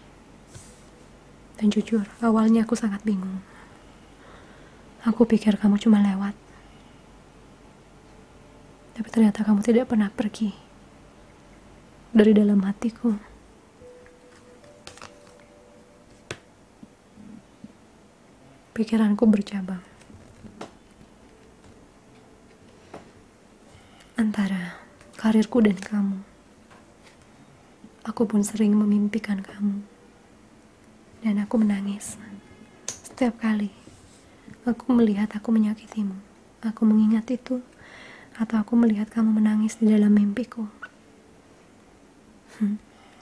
Dan jujur, awalnya aku sangat bingung. Aku pikir kamu cuma lewat. Tapi ternyata kamu tidak pernah pergi dari dalam hatiku. Pikiranku bercabang antara karirku dan kamu. Aku pun sering memimpikan kamu. Dan aku menangis setiap kali aku melihat aku menyakitimu. Aku mengingat itu, atau aku melihat kamu menangis di dalam mimpiku.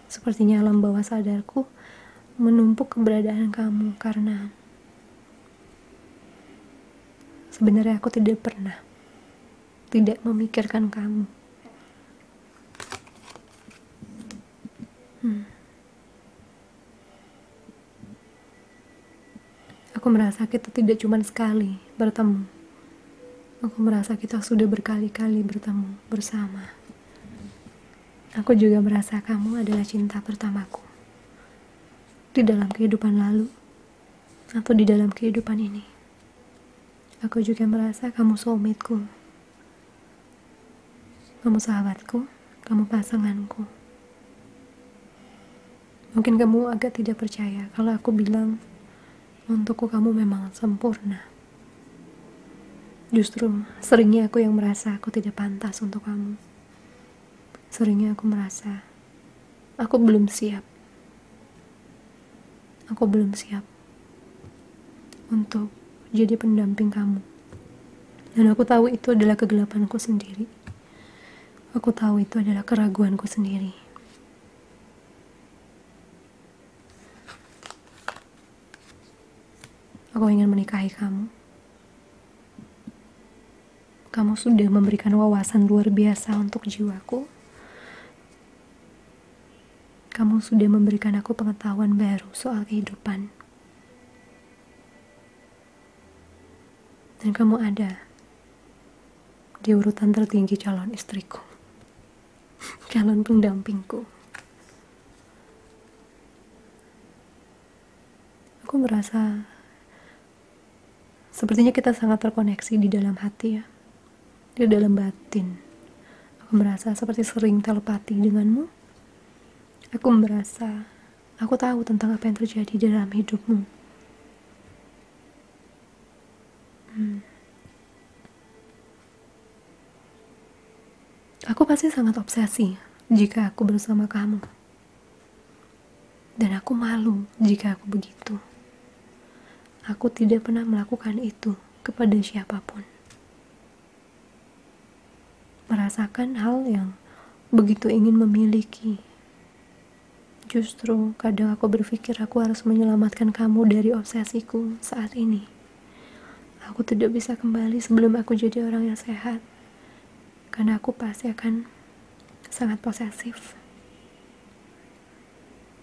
Sepertinya alam bawah sadarku menumpuk keberadaan kamu karena sebenarnya aku tidak pernah tidak memikirkan kamu. Aku merasa kita tidak cuma sekali bertemu. Aku merasa kita sudah berkali-kali bertemu bersama. Aku juga merasa kamu adalah cinta pertamaku. Di dalam kehidupan lalu atau di dalam kehidupan ini. Aku juga merasa kamu soulmate-ku. Kamu sahabatku, kamu pasanganku. Mungkin kamu agak tidak percaya kalau aku bilang untukku kamu memang sempurna. Justru seringnya aku yang merasa aku tidak pantas untuk kamu. Seringnya aku merasa aku belum siap. Aku belum siap untuk jadi pendamping kamu. Dan aku tahu itu adalah kegelapanku sendiri. Aku tahu itu adalah keraguanku sendiri. Aku ingin menikahi kamu. Kamu sudah memberikan wawasan luar biasa untuk jiwaku. Kamu sudah memberikan aku pengetahuan baru soal kehidupan. Dan kamu ada di urutan tertinggi calon istriku, calon pendampingku. Aku merasa sepertinya kita sangat terkoneksi di dalam hati ya, di dalam batin. Aku merasa seperti sering telepati denganmu. Aku merasa aku tahu tentang apa yang terjadi dalam hidupmu. Aku pasti sangat obsesi jika aku bersama kamu. Dan aku malu jika aku begitu. Aku tidak pernah melakukan itu kepada siapapun. Merasakan hal yang begitu ingin memiliki. Justru kadang aku berpikir aku harus menyelamatkan kamu dari obsesiku saat ini. Aku tidak bisa kembali sebelum aku jadi orang yang sehat. Karena aku pasti akan sangat posesif.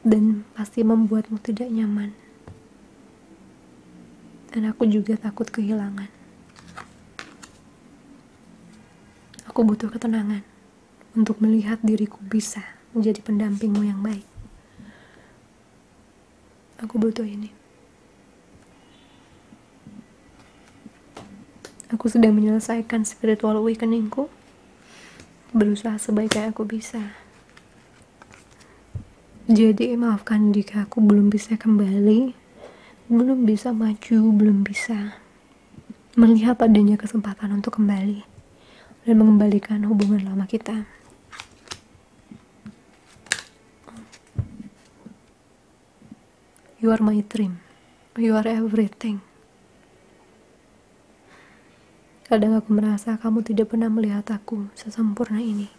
Dan pasti membuatmu tidak nyaman. Dan aku juga takut kehilangan. Aku butuh ketenangan untuk melihat diriku bisa menjadi pendampingmu yang baik. Aku butuh ini. Aku sedang menyelesaikan spiritual awakeningku, berusaha sebaik yang aku bisa. Jadi maafkan jika aku belum bisa kembali, belum bisa maju, belum bisa melihat adanya kesempatan untuk kembali dan mengembalikan hubungan lama kita. You are my dream. You are everything. Kadang aku merasa kamu tidak pernah melihat aku sesempurna ini.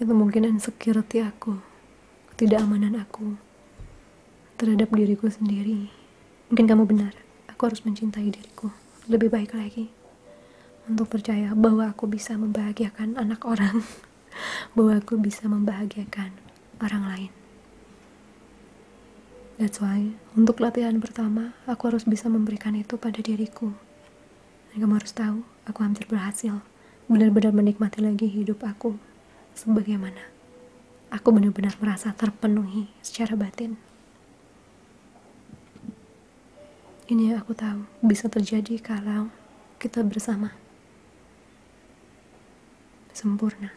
Itu mungkin insecurity aku, ketidakamanan aku terhadap diriku sendiri. Mungkin kamu benar, aku harus mencintai diriku lebih baik lagi untuk percaya bahwa aku bisa membahagiakan anak orang, bahwa aku bisa membahagiakan orang lain. That's why, untuk latihan pertama, aku harus bisa memberikan itu pada diriku. Dan kamu harus tahu, aku hampir berhasil benar-benar menikmati lagi hidup aku sebagaimana aku benar-benar merasa terpenuhi secara batin. Ini yang aku tahu bisa terjadi kalau kita bersama. Sempurna.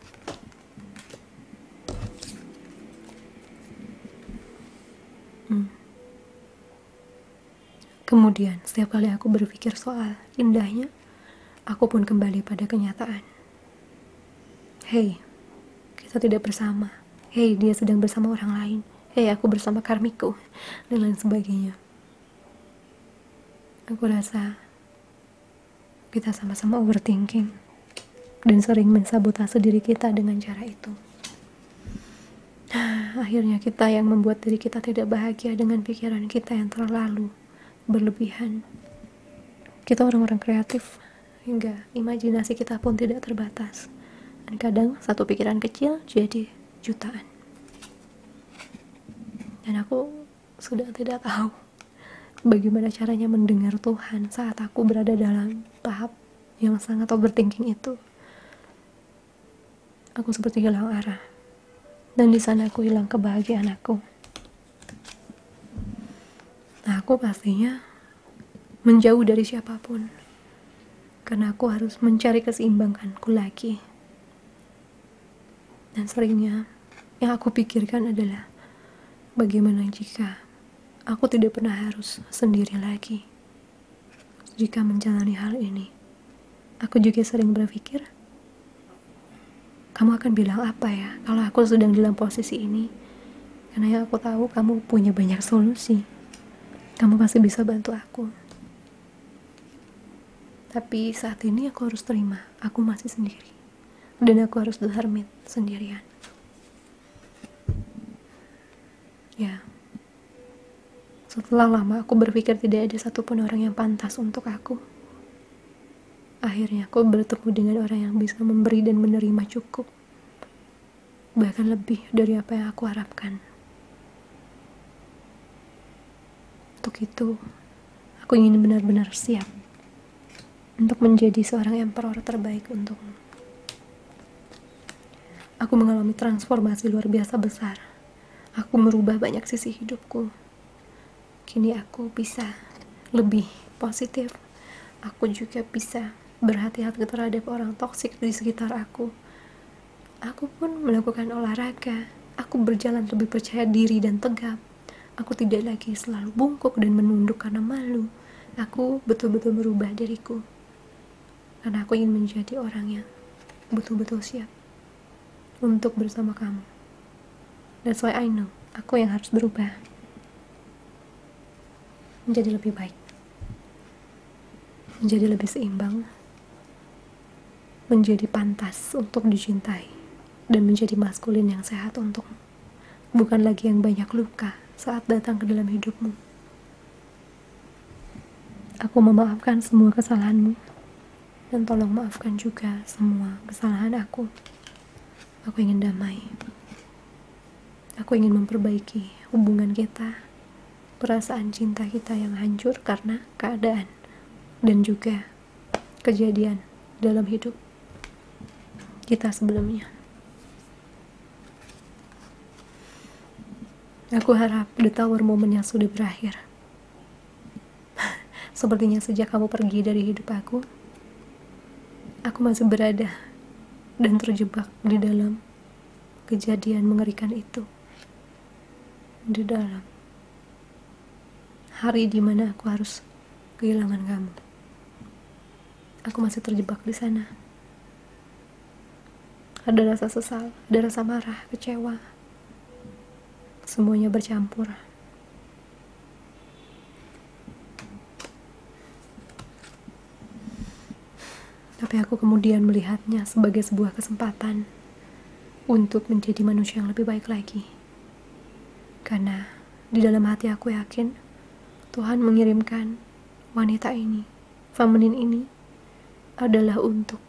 Kemudian, setiap kali aku berpikir soal indahnya, aku pun kembali pada kenyataan. Hey, kita tidak bersama. Hey, dia sedang bersama orang lain. Hey, aku bersama karmiku. Dan lain sebagainya. Aku rasa kita sama-sama overthinking dan sering mensabotase diri kita dengan cara itu. Akhirnya kita yang membuat diri kita tidak bahagia dengan pikiran kita yang terlalu berlebihan. Kita orang-orang kreatif hingga imajinasi kita pun tidak terbatas. Dan kadang satu pikiran kecil jadi jutaan. Dan aku sudah tidak tahu bagaimana caranya mendengar Tuhan saat aku berada dalam tahap yang sangat overthinking itu. Aku seperti hilang arah. Dan di sana aku hilang kebahagiaan aku. Nah, aku pastinya menjauh dari siapapun. Karena aku harus mencari keseimbanganku lagi. Dan seringnya yang aku pikirkan adalah bagaimana jika aku tidak pernah harus sendiri lagi. Jika menjalani hal ini, aku juga sering berpikir, kamu akan bilang apa ya kalau aku sedang dalam posisi ini? Karena yang aku tahu kamu punya banyak solusi. Kamu pasti bisa bantu aku. Tapi saat ini aku harus terima, aku masih sendiri. Dan aku harus berhermit sendirian. Ya. Setelah lama aku berpikir tidak ada satupun orang yang pantas untuk aku. Akhirnya aku bertemu dengan orang yang bisa memberi dan menerima cukup. bahkan lebih dari apa yang aku harapkan. Untuk itu, aku ingin benar-benar siap untuk menjadi seorang emperor terbaik untukmu. Aku mengalami transformasi luar biasa besar. Aku merubah banyak sisi hidupku. Kini aku bisa lebih positif. Aku juga bisa berhati-hati terhadap orang toksik di sekitar aku. Aku pun melakukan olahraga. Aku berjalan lebih percaya diri dan tegap. Aku tidak lagi selalu bungkuk dan menunduk karena malu. Aku betul-betul merubah diriku. Karena aku ingin menjadi orang yang betul-betul siap untuk bersama kamu. That's why I know aku yang harus berubah menjadi lebih baik, menjadi lebih seimbang, menjadi pantas untuk dicintai, dan menjadi maskulin yang sehat untukmu. Bukan lagi yang banyak luka saat datang ke dalam hidupmu. Aku memaafkan semua kesalahanmu, dan tolong maafkan juga semua kesalahan aku. Aku ingin damai. Aku ingin memperbaiki hubungan kita, perasaan cinta kita yang hancur karena keadaan dan juga kejadian dalam hidup kita sebelumnya. Aku harap the tower moment yang sudah berakhir. Sepertinya sejak kamu pergi dari hidup aku masih berada dan terjebak di dalam kejadian mengerikan itu. Di dalam hari dimana aku harus kehilangan kamu, aku masih terjebak di sana. Ada rasa sesal, ada rasa marah, kecewa, semuanya bercampur. Tapi aku kemudian melihatnya sebagai sebuah kesempatan untuk menjadi manusia yang lebih baik lagi. Karena di dalam hati aku yakin Tuhan mengirimkan wanita ini, feminin ini, adalah untuk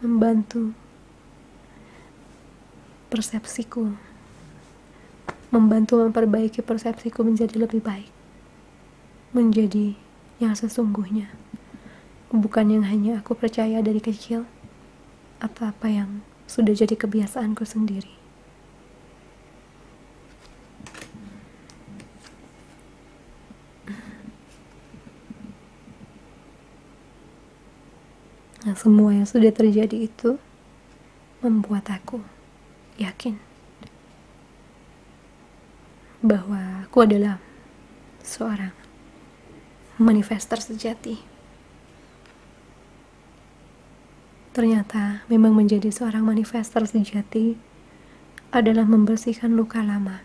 membantu persepsiku, membantu memperbaiki persepsiku menjadi lebih baik, menjadi yang sesungguhnya, bukan yang hanya aku percaya dari kecil atau apa yang sudah jadi kebiasaanku sendiri. Nah, semua yang sudah terjadi itu membuat aku yakin bahwa aku adalah seorang manifester sejati. Ternyata memang menjadi seorang manifester sejati adalah membersihkan luka lama,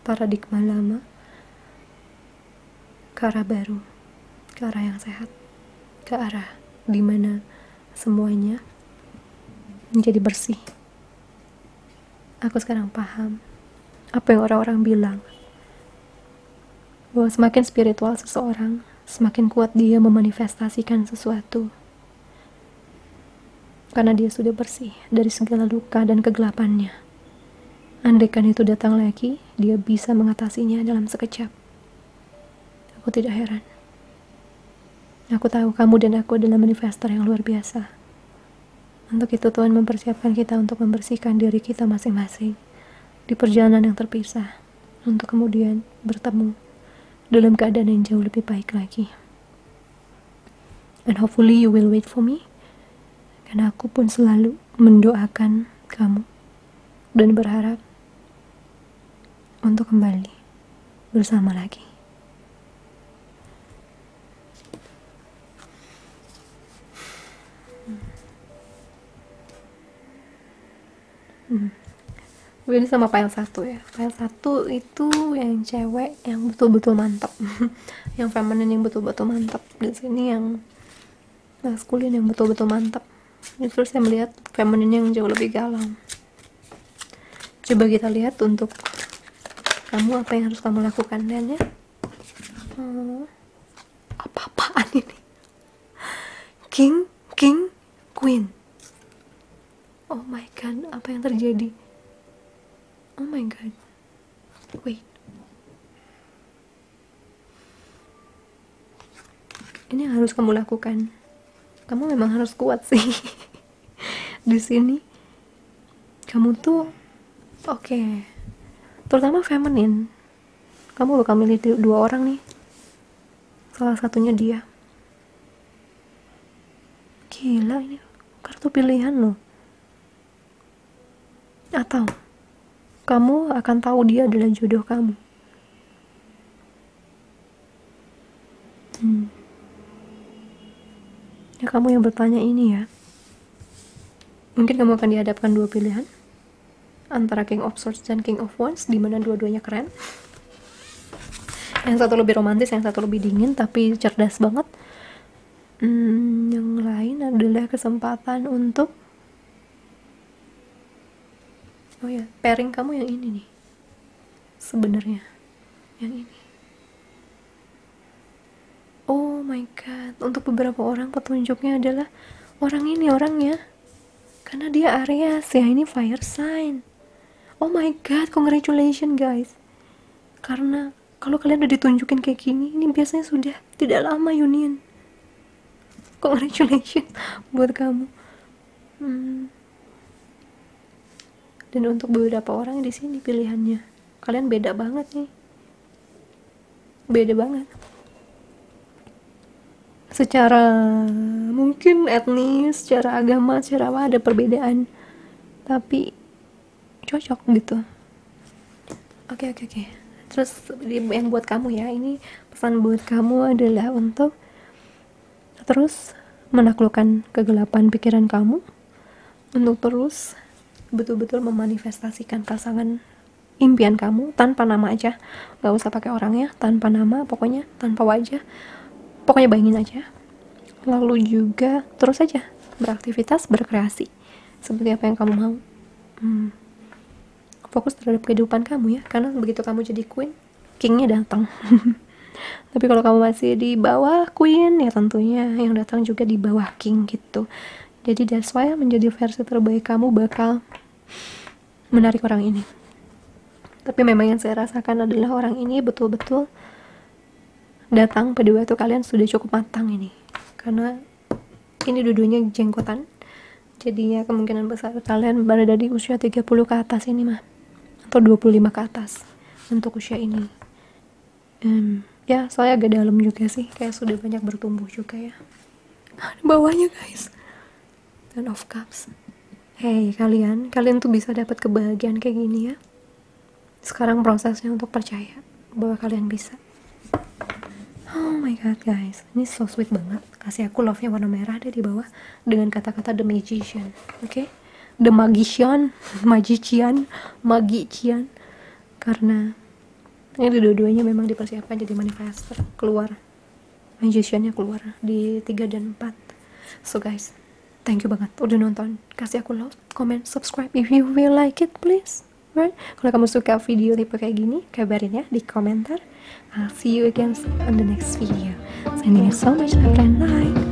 paradigma lama, ke arah baru, ke arah yang sehat, ke arah dimana semuanya menjadi bersih. Aku sekarang paham apa yang orang-orang bilang, bahwa semakin spiritual seseorang, semakin kuat dia memanifestasikan sesuatu, karena dia sudah bersih dari segala luka dan kegelapannya. Andaikan itu datang lagi, dia bisa mengatasinya dalam sekejap. Aku tidak heran. Aku tahu kamu dan aku adalah manifester yang luar biasa. Untuk itu Tuhan mempersiapkan kita untuk membersihkan diri kita masing-masing di perjalanan yang terpisah, untuk kemudian bertemu dalam keadaan yang jauh lebih baik lagi. And hopefully you will wait for me, karena aku pun selalu mendoakan kamu dan berharap untuk kembali bersama lagi. Ini sama file 1 ya. File 1 itu yang cewek yang betul-betul mantap. Yang feminin yang betul-betul mantap. Di sini yang maskulin yang betul-betul mantap. Justru saya melihat feminin yang jauh lebih galau. Coba kita lihat untuk kamu apa yang harus kamu lakukan, dan ya. Apa-apaan ini? King, Queen. Oh my god, apa yang terjadi? Oh my god, wait, ini yang harus kamu lakukan. Kamu memang harus kuat sih. Di sini kamu tuh oke. Terutama feminin. Kamu bakal milih dua orang nih. Salah satunya dia. Gila, ini kartu pilihan loh. Atau kamu akan tahu dia adalah jodoh kamu. Ya kamu yang bertanya ini ya. Mungkin kamu akan dihadapkan dua pilihan antara King of Swords dan King of Wands, dimana dua-duanya keren. Yang satu lebih romantis, yang satu lebih dingin tapi cerdas banget. Yang lain adalah kesempatan untuk pairing kamu yang ini nih. Sebenarnya yang ini. Oh my god, untuk beberapa orang petunjuknya adalah orang ini orangnya. Karena dia Aries ya, ini fire sign. Oh my god, congratulations guys. Karena kalau kalian udah ditunjukin kayak gini, ini biasanya sudah tidak lama union. Congratulations buat kamu. Dan untuk beberapa orang di sini pilihannya, kalian beda banget nih. Beda banget. Secara mungkin etnis, secara agama, secara apa ada perbedaan, tapi cocok gitu. Oke. Terus yang buat kamu ya, ini pesan buat kamu adalah untuk terus menaklukkan kegelapan pikiran kamu, untuk terus betul-betul memanifestasikan pasangan impian kamu tanpa nama aja, gak usah pakai orangnya, tanpa nama, pokoknya tanpa wajah, pokoknya bayangin aja. Lalu juga terus aja beraktivitas, berkreasi seperti apa yang kamu mau. Fokus terhadap kehidupan kamu ya, karena begitu kamu jadi queen, kingnya datang. Tapi kalau kamu masih di bawah queen, ya tentunya yang datang juga di bawah king gitu. Jadi that's why menjadi versi terbaik kamu bakal menarik orang ini. Tapi memang yang saya rasakan adalah orang ini betul-betul datang pada waktu kalian sudah cukup matang ini. Karena ini dua-duanya jenggotan. Jadinya kemungkinan besar kalian berada di usia 30 ke atas ini mah. Atau 25 ke atas untuk usia ini. Ya soalnya agak dalam juga sih, kayak sudah banyak bertumbuh juga ya. Bawahnya guys, Ten of Cups. Hey kalian tuh bisa dapat kebahagiaan kayak gini ya. Sekarang prosesnya untuk percaya bahwa kalian bisa. Oh my god guys, ini so sweet banget. Kasih aku love-nya warna merah deh di bawah dengan kata-kata The Magician. Oke? The Magician. Karena ini dua-duanya memang dipersiapkan jadi manifestor, keluar magiciannya keluar di 3 dan 4. So guys, thank you banget udah nonton. Kasih aku love, comment, subscribe if you feel like it please. Right? Kalau kamu suka video tipe kayak gini, kabarin ya di komentar. I'll see you again on the next video. Thank you so much my friend. Bye.